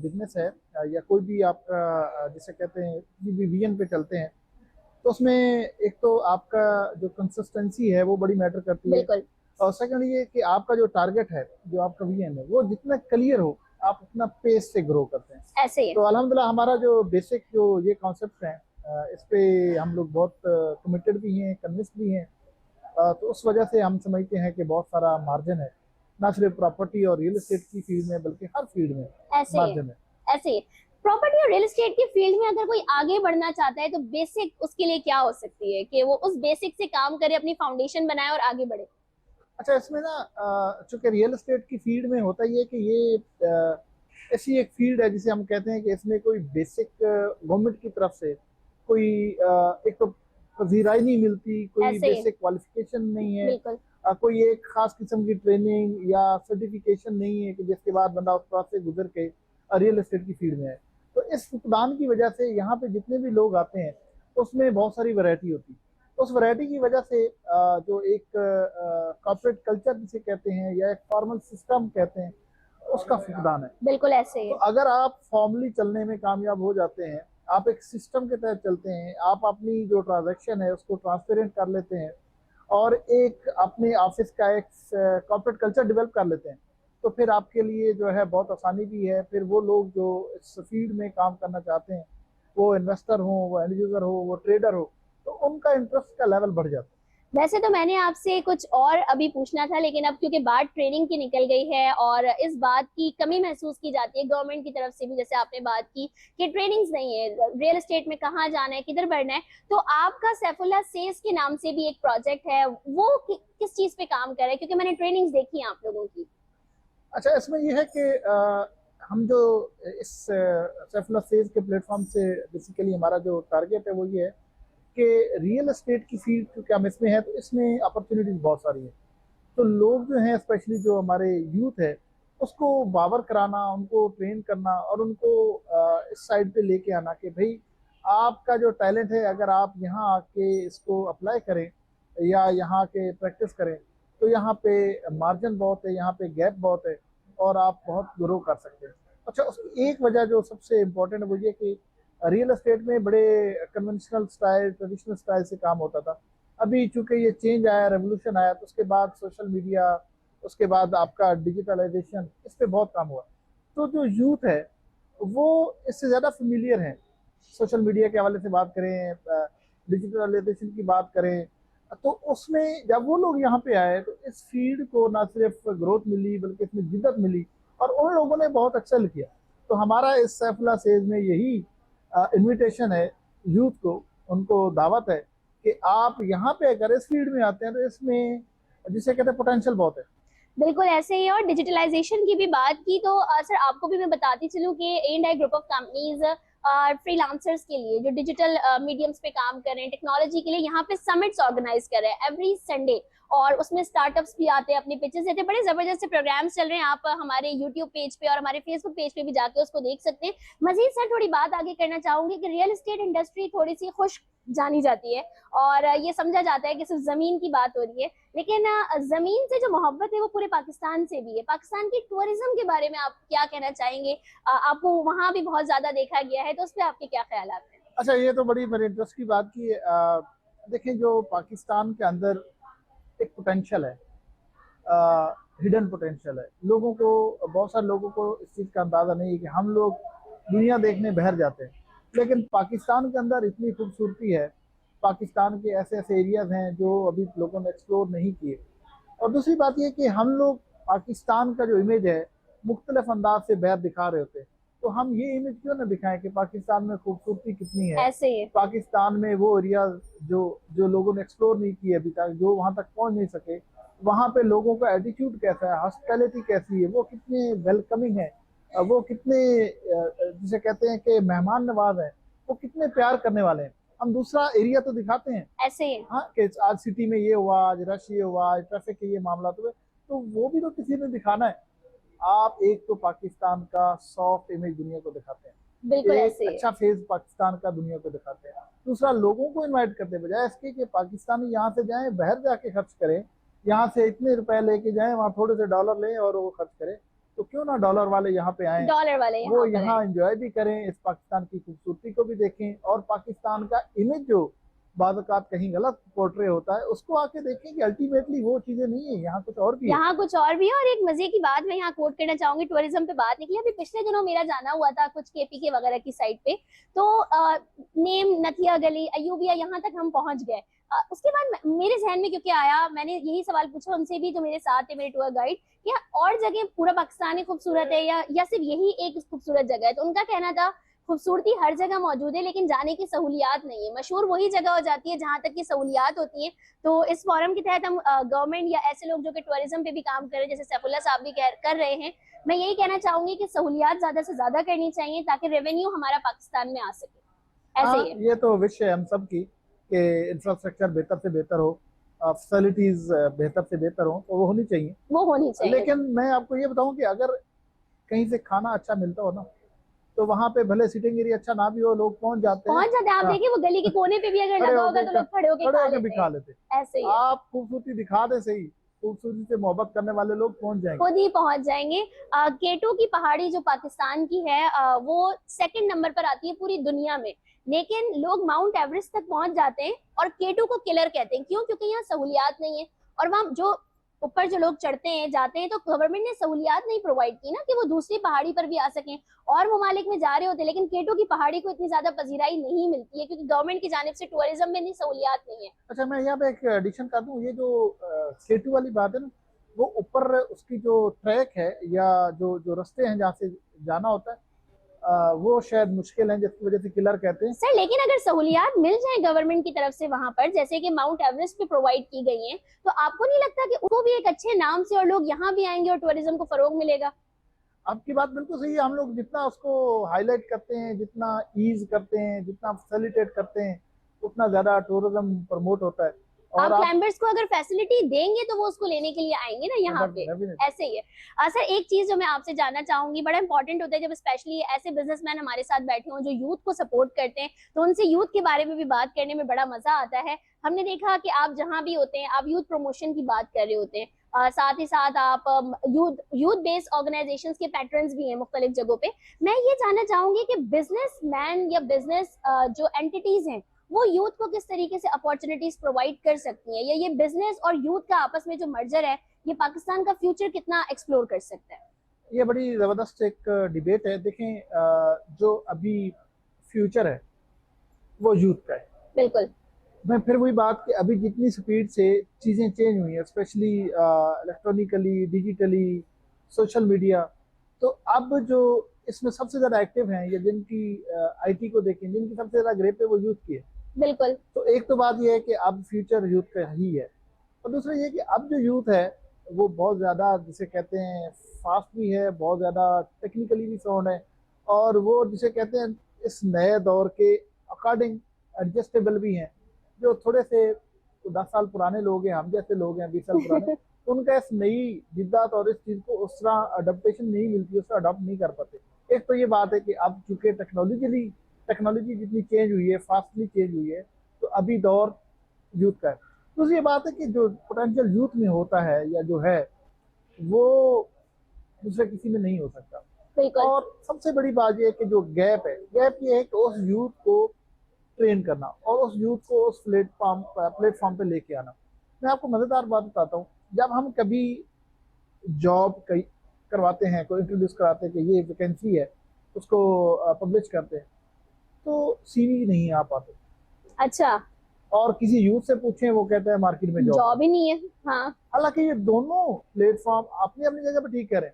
बिजनेस है या कोई भी आपका जिसे कहते हैं किसी भी विजन पे चलते हैं तो उसमें एक तो आपका जो कंसिस्टेंसी है वो बड़ी मैटर करती है, बिल्कुल। और सेकंड ये कि आपका जो टारगेट है, जो आपका विजन है, वो जितना क्लियर हो आप उतना पेस से ग्रो करते हैं। ऐसे ही तो अल्हम्दुलिल्लाह हमारा जो बेसिक जो ये कॉन्सेप्ट है, इस पे हम लोग बहुत कमिटेड भी हैं, कन्विंस्ड भी हैं। तो उस वजह से हम समझते हैं कि बहुत सारा मार्जिन है, ना सिर्फ प्रॉपर्टी और रियल एस्टेट की फील्ड में बल्कि हर फील्ड में ऐसे मार्जिन है। ऐसे प्रॉपर्टी और रियल एस्टेट की फील्ड में अगर कोई आगे बढ़ना चाहता है तो बेसिक उसके लिए क्या हो सकती है कि वो उस बेसिक से काम करे, अपनी फाउंडेशन बनाए और आगे बढ़े? अच्छा, इसमें ना चूंकि रियल एस्टेट की फील्ड में होता ही है कि ये ऐसी एक फील्ड है जिसे हम कहते हैं कि इसमें कोई बेसिक गवर्नमेंट की तरफ से कोई एक तो पजीराई नहीं मिलती, कोई ऐसे ही। बेसिक क्वालिफिकेशन नहीं है, बिल्कुल कोई एक खास किस्म की ट्रेनिंग या सर्टिफिकेशन नहीं है कि जिसके बाद बंदा उस तरह से गुजर के रियल एस्टेट की फील्ड में है। तो इस फुकदान की वजह से यहाँ पे जितने भी लोग आते हैं उसमें बहुत सारी वैरायटी होती है। उस वैरायटी की वजह से जो एक कॉर्पोरेट कल्चर जिसे कहते हैं या एक फॉर्मल सिस्टम कहते हैं, उसका फुकदान है। बिल्कुल ऐसे ही तो अगर आप फॉर्मली चलने में कामयाब हो जाते हैं, आप एक सिस्टम के तहत चलते हैं, आप अपनी जो ट्रांजैक्शन है उसको ट्रांसपेरेंट कर लेते हैं और एक अपने ऑफिस का एक कॉर्पोरेट कल्चर डेवलप कर लेते हैं, तो फिर आपके लिए जो है बहुत आसानी भी है। फिर वो लोग जो इस फील्ड में काम करना चाहते हैं, वो इन्वेस्टर हो, वो एंड यूजर हो, वो ट्रेडर हो, तो उनका इंटरेस्ट का लेवल बढ़ जाता है। वैसे तो मैंने आपसे कुछ और अभी पूछना था, लेकिन अब क्योंकि बात ट्रेनिंग की निकल गई है और इस बात की कमी महसूस की जाती है गवर्नमेंट की तरफ से भी, जैसे आपने बात की कि ट्रेनिंग्स नहीं है रियल एस्टेट में, कहाँ जाना है, किधर बढ़ना है, तो आपका सैफुल्लाह सेज के नाम से भी एक प्रोजेक्ट है, वो किस चीज पे काम कर रहा है? क्योंकि मैंने ट्रेनिंग्स देखी है आप लोगों की। अच्छा, इसमें यह है कि हम जो इस सैफुल्लाह सेज के प्लेटफॉर्म से बेसिकली हमारा जो टारगेट है वो ये है कि रियल एस्टेट की फील्ड क्योंकि हम इसमें है तो इसमें अपॉर्चुनिटीज बहुत सारी है। तो लोग जो हैं, स्पेशली जो हमारे यूथ है, उसको बावर कराना, उनको ट्रेन करना और उनको इस साइड पे लेके आना कि भाई आपका जो टैलेंट है, अगर आप यहाँ आके इसको अप्लाई करें या यहाँ के प्रैक्टिस करें तो यहाँ पे मार्जिन बहुत है, यहाँ पे गैप बहुत है और आप बहुत ग्रो कर सकते हैं। अच्छा, उसकी एक वजह जो सबसे इम्पोर्टेंट है वो ये कि रियल एस्टेट में बड़े कन्वेंशनल स्टाइल, ट्रेडिशनल स्टाइल से काम होता था। अभी चूंकि ये चेंज आया, रेवोल्यूशन आया, तो उसके बाद सोशल मीडिया, उसके बाद आपका डिजिटलाइजेशन, इस पे बहुत काम हुआ। तो जो यूथ है वो इससे ज़्यादा फेमिलियर है। सोशल मीडिया के हवाले से बात करें, डिजिटलाइजेशन की बात करें, तो उसमें जब वो लोग यहाँ पे आए तो इस फील्ड को ना सिर्फ ग्रोथ मिली बल्कि इसमें जिद्दत मिली और उन लोगों ने बहुत एक्सेल किया। तो हमारा इस सैफुल्लाह सेज में यही इनविटेशन है यूथ को, उनको दावत है कि आप यहाँ पे अगर इस फील्ड में आते हैं तो इसमें जिसे कहते हैं पोटेंशियल बहुत है। बिल्कुल ऐसे ही। और डिजिटलाइजेशन की भी बात की तो सर आपको भी मैं बताती चलूँ कि A&I group of companies freelancers के लिए जो डिजिटल मीडियम्स पे काम कर रहे हैं, टेक्नोलॉजी के लिए यहाँ पे समिट्स ऑर्गेनाइज कर रहे हैं एवरी संडे, और उसमें स्टार्टअप्स भी आते हैं, अपने पिचेस देते हैं, बड़े जबरदस्त प्रोग्राम्स चल रहे हैं। आप हमारे यूट्यूब पेज पे और हमारे फेसबुक पेज पे भी जाके उसको देख सकते हैं। मजीद सर थोड़ी बात आगे करना चाहूंगी कि रियल एस्टेट इंडस्ट्री थोड़ी सी खुश जानी जाती है और ये समझा जाता है कि सिर्फ जमीन की बात हो रही है, लेकिन जमीन से जो मोहब्बत है वो पूरे पाकिस्तान से भी है। पाकिस्तान की टूरिज्म के बारे में आप क्या कहना चाहेंगे? आपको वहां भी बहुत ज्यादा देखा गया है, तो उस पर आपके क्या ख्यालात हैं? अच्छा, ये तो बड़ी मेरे इंटरेस्ट की बात की देखें, जो पाकिस्तान के अंदर एक पोटेंशियल है, हिडन पोटेंशियल है। लोगों को, बहुत सारे लोगों को इस चीज़ का अंदाज़ा नहीं है कि हम लोग दुनिया देखने बहर जाते हैं, लेकिन पाकिस्तान के अंदर इतनी खूबसूरती है। पाकिस्तान के ऐसे ऐसे एरियाज हैं जो अभी लोगों ने एक्सप्लोर नहीं किए। और दूसरी बात यह कि हम लोग पाकिस्तान का जो इमेज है मुख्तलिफ अंदाज से बाहर दिखा रहे होते हैं, तो हम ये इमेज क्यों ना दिखाएं कि पाकिस्तान में खूबसूरती कितनी है। ऐसे ही पाकिस्तान में वो एरिया जो जो लोगों ने एक्सप्लोर नहीं किए अभी तक, जो वहां तक पहुंच नहीं सके, वहां पे लोगों का एटीट्यूड कैसा है, हॉस्पिटैलिटी कैसी है, वो कितने वेलकमिंग है, वो कितने जिसे कहते हैं कि मेहमान नवाज है, वो कितने प्यार करने वाले हैं। हम दूसरा एरिया तो दिखाते हैं, ऐसे ही हाँ, कि आज सिटी में ये हुआ, आज रश ये हुआ, आज ट्रैफिक के ये मामला हुए, तो वो भी तो किसी ने दिखाना है। आप एक तो पाकिस्तान का सॉफ्ट इमेज दुनिया को दिखाते हैं, बिल्कुल एक ऐसे ही अच्छा फेस पाकिस्तान का दुनिया को दिखाते हैं। दूसरा, लोगों को इनवाइट करते बजाय इसके कि पाकिस्तानी यहाँ से जाएं, बाहर जाके खर्च करें, यहाँ से इतने रुपए लेके जाएं, वहाँ थोड़े से डॉलर लें और वो खर्च करें, तो क्यों ना डॉलर वाले यहाँ पे आए, डॉलर वाले वो यहाँ पर यहाँ हैं। एंजॉय भी करें, इस पाकिस्तान की खूबसूरती को भी देखें, और पाकिस्तान का इमेज जो बाज़-औक़ात कहीं गलत पोर्ट्रे होता है उसको आके देखें कि अल्टीमेटली वो चीजें नहीं है, यहाँ कुछ और भी है। यहाँ कुछ और भी है। और एक मजे की बात मैं यहाँ कोट करना चाहूंगी, टूरिज्म पे बात निकली अभी पिछले दिनों मेरा जाना हुआ था कुछ केपीके वगैरह की साइड पे, तो नेम नथिया गली अयूबिया यहाँ तक हम पहुंच गए। उसके बाद मेरे जहन में क्योंकि आया, मैंने यही सवाल पूछा उनसे भी जो मेरे साथ थे, मेरे टूर गाइड, क्या और जगह पूरा पाकिस्तान ही खूबसूरत है या सिर्फ यही एक खूबसूरत जगह है? तो उनका कहना था खूबसूरती हर जगह मौजूद है, लेकिन जाने की सहूलियात नहीं है। मशहूर वही जगह हो जाती है जहां तक की सहूलियात होती है। तो इस फोरम के तहत हम गवर्नमेंट या ऐसे लोग जो कि टूरिज्म पे भी काम कर रहे हैं, जैसे सैफुल्लाह साहब भी कर रहे हैं, मैं यही कहना चाहूंगी कि सहूलियात ज्यादा से ज्यादा करनी चाहिए ताकि रेवेन्यू हमारा पाकिस्तान में आ सके। ऐसे ही ये तो विश है हम सब की कि इंफ्रास्ट्रक्चर बेहतर से बेहतर हो, फैसिलिटीज बेहतर से बेहतर हो, तो वो होनी चाहिए। वो होनी चाहिए। लेकिन मैं आपको ये बताऊं कि अगर कहीं से खाना अच्छा मिलता हो ना, तो वहां पे भले सिटिंग एरिया अच्छा ना भी हो, लोग पहुंच जाते हैं। आप देखिए वो गली के कोने पे भी अगर लगा होगा तो लोग खड़े होकर भी खा लेते हैं। ऐसे ही आप खूबसूरती दिखा दे सही, खूबसूरती से मोहब्बत करने वाले लोग पहुंच जाएंगे, खुद ही पहुंच जाएंगे। केटू की पहाड़ी जो पाकिस्तान की है वो सेकंड नंबर पर आती है पूरी दुनिया में, लेकिन लोग माउंट एवरेस्ट तक पहुंच जाते हैं और केटू को किलर कहते हैं। क्यों? क्योंकि यहाँ सहूलियात नहीं है, और वहाँ जो ऊपर जो लोग चढ़ते हैं जाते हैं, तो गवर्नमेंट ने सहूलियात नहीं प्रोवाइड की ना कि वो दूसरी पहाड़ी पर भी आ सकें। और ममालिक में जा रहे होते, लेकिन केटू की पहाड़ी को इतनी ज्यादा पजीराई नहीं मिलती है क्योंकि गवर्नमेंट की जानिब से टूरिज्म में नहीं सहूलियात नहीं है। अच्छा, मैं यहाँ पे एक एडिशन कर दूं, ये जो केटू वाली बात है ना, वो ऊपर उसकी जो ट्रैक है या जो जो रास्ते हैं जहाँ से जाना होता है, वो शायद मुश्किल है, जिसकी वजह से किलर कहते हैं। सर लेकिन अगर सहूलियात मिल जाए गवर्नमेंट की तरफ से वहां पर, जैसे कि माउंट एवरेस्ट पे प्रोवाइड की गई हैं, तो आपको नहीं लगता कि वो भी एक अच्छे नाम से और लोग यहाँ भी आएंगे और टूरिज्म को फरोग मिलेगा? आपकी बात बिल्कुल सही है। हम लोग जितना उसको हाईलाइट करते हैं, जितना ईज करते हैं, जितना फैसिलिटेट करते हैं, उतना ज्यादा टूरिज्म प्रमोट होता है। आप क्लाइंबर्स को अगर फैसिलिटी देंगे तो वो उसको लेने के लिए आएंगे ना यहाँ पे। ऐसे ही है। सर एक चीज जो मैं आपसे जानना चाहूंगी, बड़ा इंपॉर्टेंट होता है जब स्पेशली ऐसे बिजनेसमैन हमारे साथ बैठे हों जो यूथ को सपोर्ट करते हैं, तो उनसे यूथ के बारे में भी बात करने में बड़ा मजा आता है। हमने देखा कि आप जहाँ भी होते हैं आप यूथ प्रमोशन की बात कर रहे होते हैं, साथ ही साथ आप यूथ बेस्ड ऑर्गेनाइजेशंस के पैटर्न्स भी हैं मुख्तलिफ जगहों पे। मैं ये जानना चाहूंगी कि बिजनेसमैन या बिजनेस जो एंटिटीज हैं वो यूथ को किस तरीके से अपॉर्चुनिटीज प्रोवाइड कर सकती हैं, या ये बिजनेस और यूथ का आपस में जो मर्जर है ये पाकिस्तान का फ्यूचर कितना एक्सप्लोर कर सकता है? ये बड़ी जबरदस्त एक डिबेट है। देखें, जो अभी फ्यूचर है वो यूथ का है। बिल्कुल। मैं फिर वही बात कि अभी जितनी स्पीड से चीज़ें चेंज हुई हैं, specially electronically, digitally, social media, तो अब जो इसमें सबसे ज़्यादा एक्टिव हैं या जिनकी आईटी को देखें, जिनकी सबसे ज़्यादा ग्रेप है वो यूथ की है। बिल्कुल। तो एक तो बात यह है कि अब फ्यूचर यूथ का ही है, और दूसरा ये कि अब जो यूथ है वो बहुत ज़्यादा, जिसे कहते हैं, फास्ट भी है, बहुत ज़्यादा टेक्निकली भी साउंड है, और वो जिसे कहते हैं इस नए दौर के अकॉर्डिंग एडजस्टेबल भी हैं। जो थोड़े से 10 साल पुराने लोग हैं, हम जैसे लोग हैं 20 साल पुराने, तो उनका इस नई जिद्दात और इस चीज़ को उस तरह अडप्टेशन नहीं मिलती, उससे अडॉप्ट नहीं कर पाते। एक तो ये बात है कि अब चूंकि टेक्नोलॉजी जितनी चेंज हुई है, फास्टली चेंज हुई है, तो अभी दौर यूथ का है। दूसरी बात है कि जो पोटेंशियल यूथ में होता है या जो है वो दूसरे किसी में नहीं हो सकता। बिल्कुल। और सबसे बड़ी बात यह है कि जो गैप ये है कि उस यूथ को ट्रेन करना और उस यूथ को उस प्लेटफॉर्म पे लेके आना। मैं आपको मजेदार बात बताता हूँ, जब हम कभी जॉब करवाते हैं, कोई इंट्रोड्यूस कराते हैं कि ये वैकेंसी है, उसको पब्लिश करते हैं, तो सीवी नहीं आ पाते। अच्छा। और किसी यूथ से पूछें, वो कहते हैं मार्केट में जॉब ही नहीं है। हाँ। हालांकि ये दोनों प्लेटफॉर्म अपनी अपनी जगह पर ठीक करें।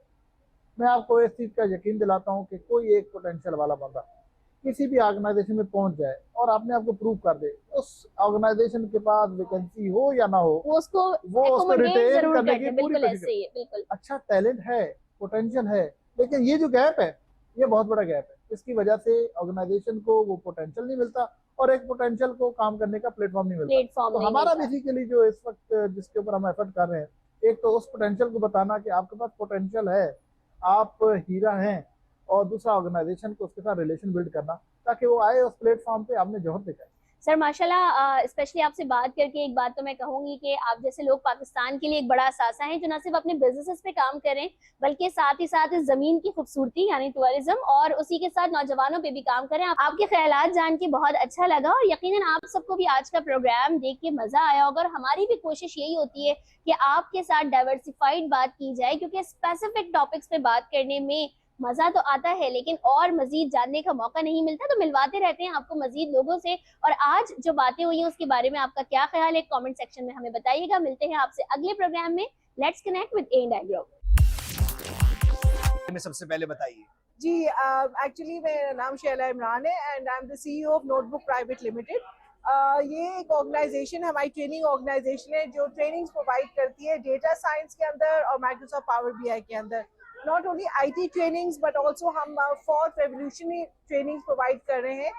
मैं आपको इस चीज का यकीन दिलाता हूँ कि कोई एक पोटेंशियल वाला बंदा किसी भी ऑर्गेनाइजेशन में पहुंच जाए और अपने आप को प्रूव कर दे, उस ऑर्गेनाइजेशन के पास वैकेंसी हो या ना हो, वो उसको रिटेन जरूर करने करते की हैं। पूरी बिल्कुल कोशिश ऐसे ही है। बिल्कुल। अच्छा टैलेंट है, पोटेंशियल है, लेकिन ये जो गैप है, ये बहुत बड़ा गैप है। इसकी वजह से ऑर्गेनाइजेशन को वो पोटेंशियल नहीं मिलता और एक पोटेंशियल को काम करने का प्लेटफॉर्म नहीं मिलता। तो हमारा बेसिकली जो इस वक्त जिसके ऊपर हम एफर्ट कर रहे हैं, एक तो उस पोटेंशियल को बताना कि आपके पास पोटेंशियल है, आप हीरा हैं, और दूसरा ऑर्गेनाइजेशन को उसके साथ रिलेशन बिल्ड करना ताकि वो आए उस प्लेटफॉर्म पे आपने जोहर दिखाए। सर माशाल्लाह, स्पेशली आपसे बात करके एक बात तो मैं कहूंगी कि आप जैसे लोग पाकिस्तान के लिए एक बड़ा असासा हैं, जो न सिर्फ अपने बिजनेसेस पे काम करें बल्कि साथ ही साथ इस जमीन की खूबसूरती यानी टूरिज्म और उसी के साथ नौजवानों पे भी काम करें। आपके ख्यालात जान के बहुत अच्छा लगा और यकीनन आप सबको भी आज का प्रोग्राम देख के मजा आया होगा। और हमारी भी कोशिश यही होती है कि आपके साथ डाइवर्सिफाइड बात की जाए, क्योंकि स्पेसिफिक टॉपिक्स पे बात करने में मजा तो आता है लेकिन और मजीद जानने का मौका नहीं मिलता, तो मिलवाते रहते हैं आपको मजीद लोगों से। और आज जो बातें हुई हैं उसके बारे में आपका क्या ख्याल है, कमेंट सेक्शन में हमें बताइएगा। मिलते हैं आपसे अगले प्रोग्राम में। Let's connect with A&I group. में सबसे पहले बताइए। जी, एक्चुअली मेरा नाम शैला इमरान है and I am the CEO of notebook private limited. ये एक ऑर्गेनाइजेशन, हमारी ट्रेनिंग ऑर्गेनाइजेशन है जो ट्रेनिंग्स प्रोवाइड करती है डेटा साइंस के अंदर और माइक्रोसॉफ्ट पावर BI के अंदर। Not only IT trainings but also हम फोर्थ रेवोल्यूशनरी ट्रेनिंग्स प्रोवाइड कर रहे हैं,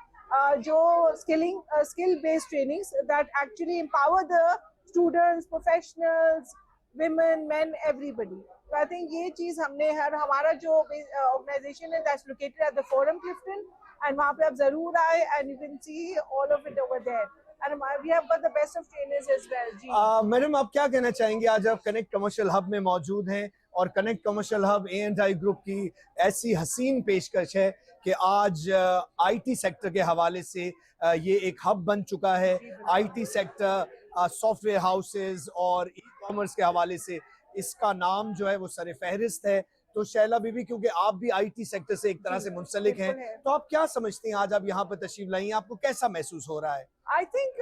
जो skill based trainings that actually empower the students, professionals, women, men, everybody. So I think ये चीज हमने हमारा जो ऑर्गेनाइजेशन है that's located at the Forum Clifton, and वहाँ पे आप जरूर आए and you can see all of it over there and we have got the best of trainers as well. जी मैडम, आप क्या कहना चाहेंगे? आज आप कनेक्ट कमर्शियल हब में मौजूद हैं और connect commercial hub A&I group की ऐसी हसीन पेशकश है कि आज IT सेक्टर के हवाले से ये एक हब बन चुका है। IT सेक्टर, सॉफ्टवेयर हाउसेज और ई-कॉमर्स के हवाले से इसका नाम जो है वो सर फहरिस्त है। तो शैला बीबी, क्योंकि आप भी IT सेक्टर से एक तरह से मुंसलिक हैं, तो आप क्या समझती हैं आज आप यहाँ पर तशरीफ लाई हैं, आपको कैसा महसूस हो रहा है? आई थिंक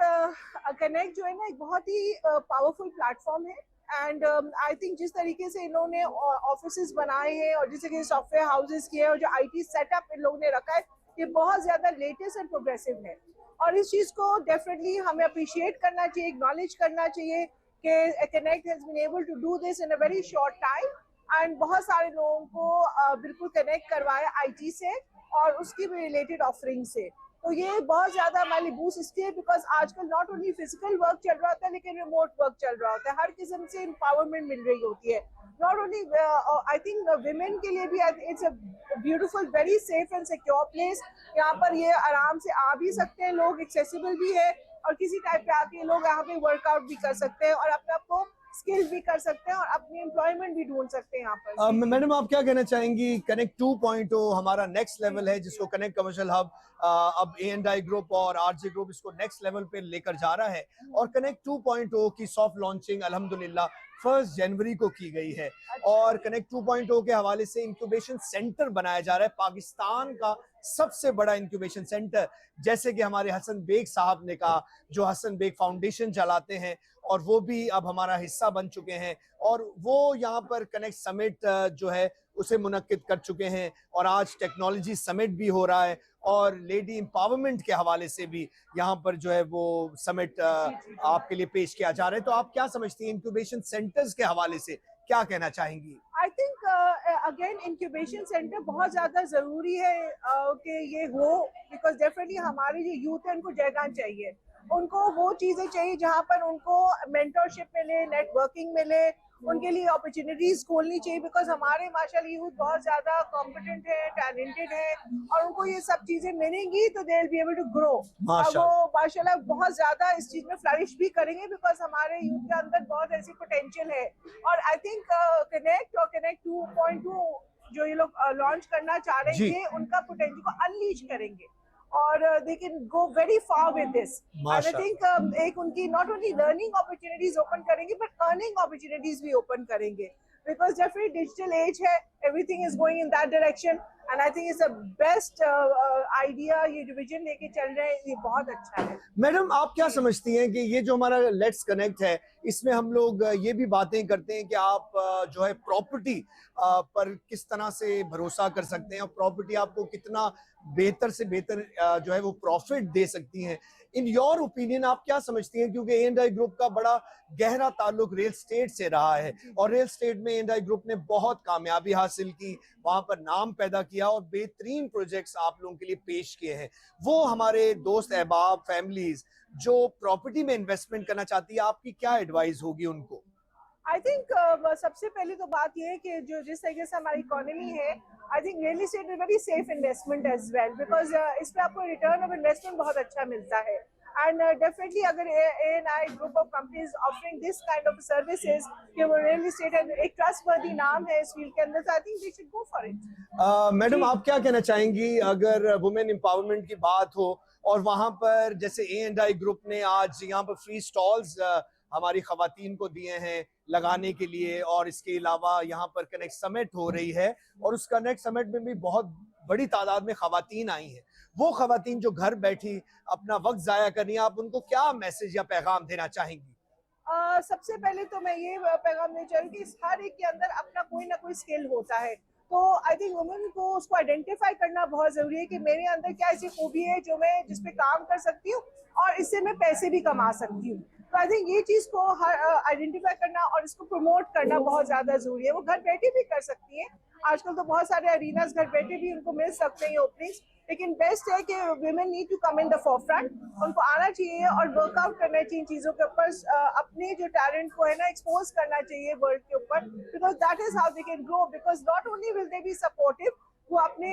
कनेक्ट जो है ना एक बहुत ही पावरफुल प्लेटफॉर्म है एंड आई थिंक जिस तरीके से इन्होंने ऑफिसेज बनाए हैं और जिस तरीके से सॉफ्टवेयर हाउसेज किए हैं और जो IT सेटअप इन लोगों ने रखा है, ये बहुत ज्यादा लेटेस्ट एंड प्रोग्रेसिव है। और इस चीज को डेफिनेटली हमें अप्रिशिएट करना चाहिए, एक्नॉलेज करना चाहिए कि connect has been able to do this in a very short time and बहुत सारे लोगों को बिल्कुल कनेक्ट करवाया IT से और उसकी भी रिलेटेड ऑफरिंग से। तो ये बहुत ज्यादा हमारे लिए बूस्ट इसलिए बिकॉज आजकल नॉट ओनली फिजिकल वर्क चल रहा होता है लेकिन रिमोट वर्क चल रहा होता है, हर किस्म से एम्पावरमेंट मिल रही होती है। Not only I think women के लिए भी it's a beautiful, very safe and secure place. यहाँ पर ये आराम से आ भी सकते हैं लोग, एक्सेसिबल भी है और किसी टाइप पे आके लोग यहाँ पे वर्कआउट भी कर सकते हैं और अपने आप को स्किल भी कर सकते हैं और अपनी एम्प्लॉयमेंट भी ढूंढ सकते हैं यहाँ पर। मैडम, आप क्या कहना चाहेंगी? कनेक्ट 2.0 हमारा नेक्स्ट लेवल है जिसको कनेक्ट कमर्शियल हब अब A&I ग्रुप और RJ ग्रुप इसको नेक्स्ट लेवल पे लेकर जा रहा है और कनेक्ट 2.0 की सॉफ्ट लॉन्चिंग अल्हम्दुलिल्लाह 1 जनवरी को की गई है और कनेक्ट 2.0 के हवाले से इंक्यूबेशन सेंटर बनाया जा रहा है, पाकिस्तान का सबसे बड़ा इंक्यूबेशन सेंटर। जैसे कि हमारे हसन बेग साहब ने कहा, जो हसन बेग फाउंडेशन चलाते हैं और वो भी अब हमारा हिस्सा बन चुके हैं और वो यहाँ पर कनेक्ट समिट जो है उसे मुनक्किद कर चुके हैं और आज टेक्नोलॉजी समिट भी हो रहा है और लेडी एम्पावरमेंट के हवाले से भी यहाँ पर जो है वो समिट आपके लिए पेश किया जा रहा है। तो आप क्या समझती हैं इंक्यूबेशन सेंटर्स के हवाले से क्या कहना चाहेंगी? I think again incubation centre बहुत ज़्यादा ज़रूरी है कि ये हो, बिकॉज डेफिनेटली हमारे जो यूथ है उनको जगह चाहिए, उनको वो चीज़ें चाहिए जहाँ पर उनको मेंटरशिप मिले, नेटवर्किंग मिले, उनके लिए अपॉर्चुनिटीज खोलनी चाहिए, बिकॉज हमारे माशाल्लाह यूथ बहुत ज़्यादा कॉम्पिटेंट है, टैलेंटेड है, और उनको ये सब चीज़ें मिलेंगी तो they will be able to grow, और वो माशाल्लाह बहुत ज़्यादा इस चीज़ में फ्लरिश भी करेंगे, बिकॉज हमारे यूथ के अंदर बहुत ऐसी पोटेंशियल है। और आई थिंक कनेक्ट और कनेक्ट 2.2 जो ये लोग लॉन्च करना चाह रहे हैं, ये उनका पोटेंशियल को अनलीश करेंगे और they can go very far with this. I think एक उनकी not only learning opportunities open करेंगे बट अर्निंग अपॉर्चुनिटीज भी ओपन करेंगे, बिकॉज डेफिनेटली डिजिटल एज है, everything is going in that direction, and I think it's a best idea. ये डिवीजन लेके चल रहे हैं, ये बहुत अच्छा है। मैडम, आप क्या समझती हैं कि ये जो हमारा लेट्स कनेक्ट है, इसमें हम लोग ये भी बातें करते हैं कि आप जो है प्रॉपर्टी पर किस तरह से भरोसा कर सकते हैं और प्रॉपर्टी आपको कितना बेहतर से बेहतर जो है वो प्रॉफिट दे सकती हैं। इन योर ओपिनियन आप क्या समझती हैं, क्योंकि A&I ग्रुप का बड़ा गहरा ताल्लुक रियल स्टेट से रहा है और रियल स्टेट में A&I ग्रुप ने बहुत कामयाबी हासिल की, वहां पर नाम पैदा किया और बेहतरीन प्रोजेक्ट्स आप लोगों के लिए पेश किए हैं। वो हमारे दोस्त अहबाब, फैमिलीज जो प्रॉपर्टी में इन्वेस्टमेंट करना चाहती है, आपकी क्या एडवाइस होगी उनको? आई थिंक सबसे पहले तो बात ये है कि जो जिस तरीके से हमारी इकोनॉमी है, I think real estate is very safe investment as well, because इस पे आपको रिटर्न ऑफ इन्वेस्टमेंट बहुत अच्छा मिलता है। एंड डेफिनेटली अगर A&I group of companies offering this kind of services, कि वो रियल एस्टेट एक ट्रस्टवर्दी नाम है इस फील्ड के अंदर, तो I think they should go for it. Madam, आप क्या कहना चाहेंगी अगर वुमेन एम्पावरमेंट की बात हो और वहां पर जैसे A&I ग्रुप ने आज यहाँ पर फ्री स्टॉल्स हमारी खवातीन को दिए हैं लगाने के लिए, और इसके अलावा यहाँ पर कनेक्ट समिट हो रही है और उस कनेक्ट समिट में भी बहुत बड़ी तादाद में खवातीन आई हैं, वो खवातीन जो घर बैठी अपना वक्त जाया कर रही हैं, आप उनको क्या मैसेज या पैगाम देना चाहेंगी? सबसे पहले तो मैं ये पैगाम देना चाहूँगी कि हर एक के अंदर अपना कोई ना कोई स्किल होता है, तो आई थिंक वुमेन को उसको आइडेंटिफाई करना बहुत जरूरी है कि मेरे अंदर क्या ऐसी खूबी है जो मैं जिस पे काम कर सकती हूँ और इससे मैं पैसे भी कमा सकती हूँ। तो आई थिंक ये चीज को आइडेंटिफाई करना और इसको प्रमोट करना बहुत ज्यादा जरूरी है। वो घर बैठे भी कर सकती है, आजकल तो बहुत सारे अरीनास घर बैठे भी उनको मिल सकते हैं ओपनिंग्स, लेकिन बेस्ट है कि women need to come in the forefront, उनको आना चाहिए और वर्कआउट करना चाहिए चीजों के ऊपर, अपने जो टैलेंट को है ना एक्सपोज करना चाहिए वर्ल्ड के ऊपर, because that is how they can grow, because not only will they be supportive, वो अपने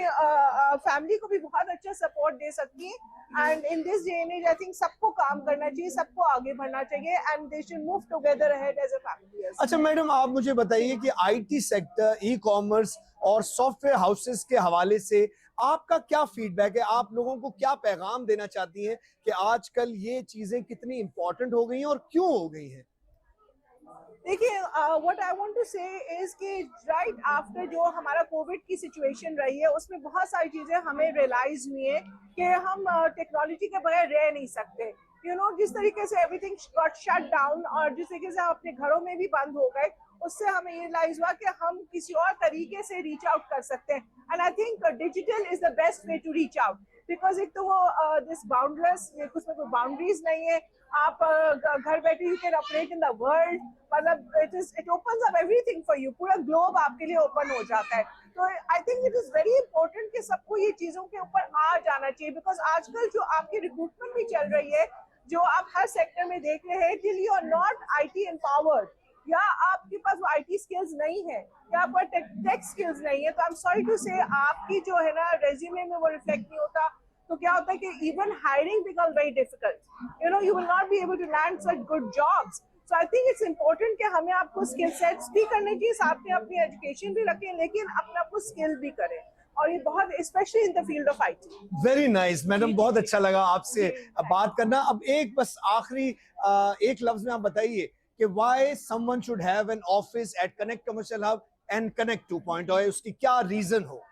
फैमिली को भी बहुत अच्छा सपोर्ट दे सकती है। And in this day and as I think सबको काम करना चाहिए, सबको आगे बढ़ना चाहिए, and they should move together ahead as a family. अच्छा मैडम, आप मुझे बताइए कि IT सेक्टर, ई-कॉमर्स और सॉफ्टवेयर हाउसेस के हवाले से आपका क्या फीडबैक है? आप लोगों को क्या पैगाम देना चाहती हैं कि आजकल ये चीजें कितनी इंपॉर्टेंट हो गई हैं और क्यों हो गई हैं? देखिए, व्हाट आई वांट टू से इज कि राइट आफ्टर जो हमारा कोविड की सिचुएशन रही है, उसमें बहुत सारी चीजें हमें रियलाइज हुई है कि हम टेक्नोलॉजी के बगैर रह नहीं सकते। यू नो, जिस तरीके से एवरीथिंग गॉट शट डाउन और जिस तरीके से हम अपने घरों में भी बंद हो गए, उससे हमें ये रियलाइज हुआ कि हम किसी और तरीके से रीच आउट कर सकते हैं। And I think digital is the best way to reach out, because एक तो वो दिस बाउंडलेस, उसमें कोई बाउंड्रीज नहीं है, आप घर बैठे you can operate in the world, मतलब it opens up everything for you, पूरा ग्लोब आपके लिए ओपन हो जाता है। तो I think it is very important कि सबको ये चीजों के ऊपर आ जाना चाहिए, बिकॉज आजकल जो आपकी रिक्रूटमेंट भी चल रही है, जो आप हर सेक्टर में देख रहे हैं, till you are not IT empowered, या आपके पास वो IT स्किल्स नहीं है, या आपका टेक स्किल्स नहीं है, तो आई एम सॉरी टू से आपकी जो है ना रेज्यूमे में वो रिफ्लेक्ट नहीं होता, तो क्या होता है कि even hiring become very difficult, you know, you will not be able to land such good jobs. So I think it's important कि हमें आपको स्किल सेट्स भी करने चाहिए, साथ में अपनी एजुकेशन भी रखें, लेकिन अपना आपको स्किल भी करें, और ये बहुत specially in the field of IT। Very nice madam, बहुत अच्छा लगा आपसे बात करना। अब एक बस आखिरी एक लफ्ज में आप बताइए कि why someone should have an office at connect commercial hub and connect 2.0, उसकी क्या रीजन हो?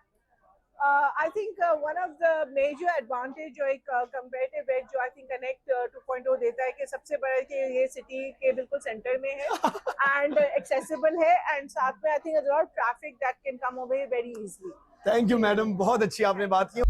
I think one of the major advantage जो एक comparative edge जो I think Connect 2.0 देता है कि सबसे बड़ा कि ये सिटी के बिल्कुल सेंटर में है and accessible है, and साथ में I think a lot of traffic that can come away very easily. Thank you madam, बहुत अच्छी आपने बात की।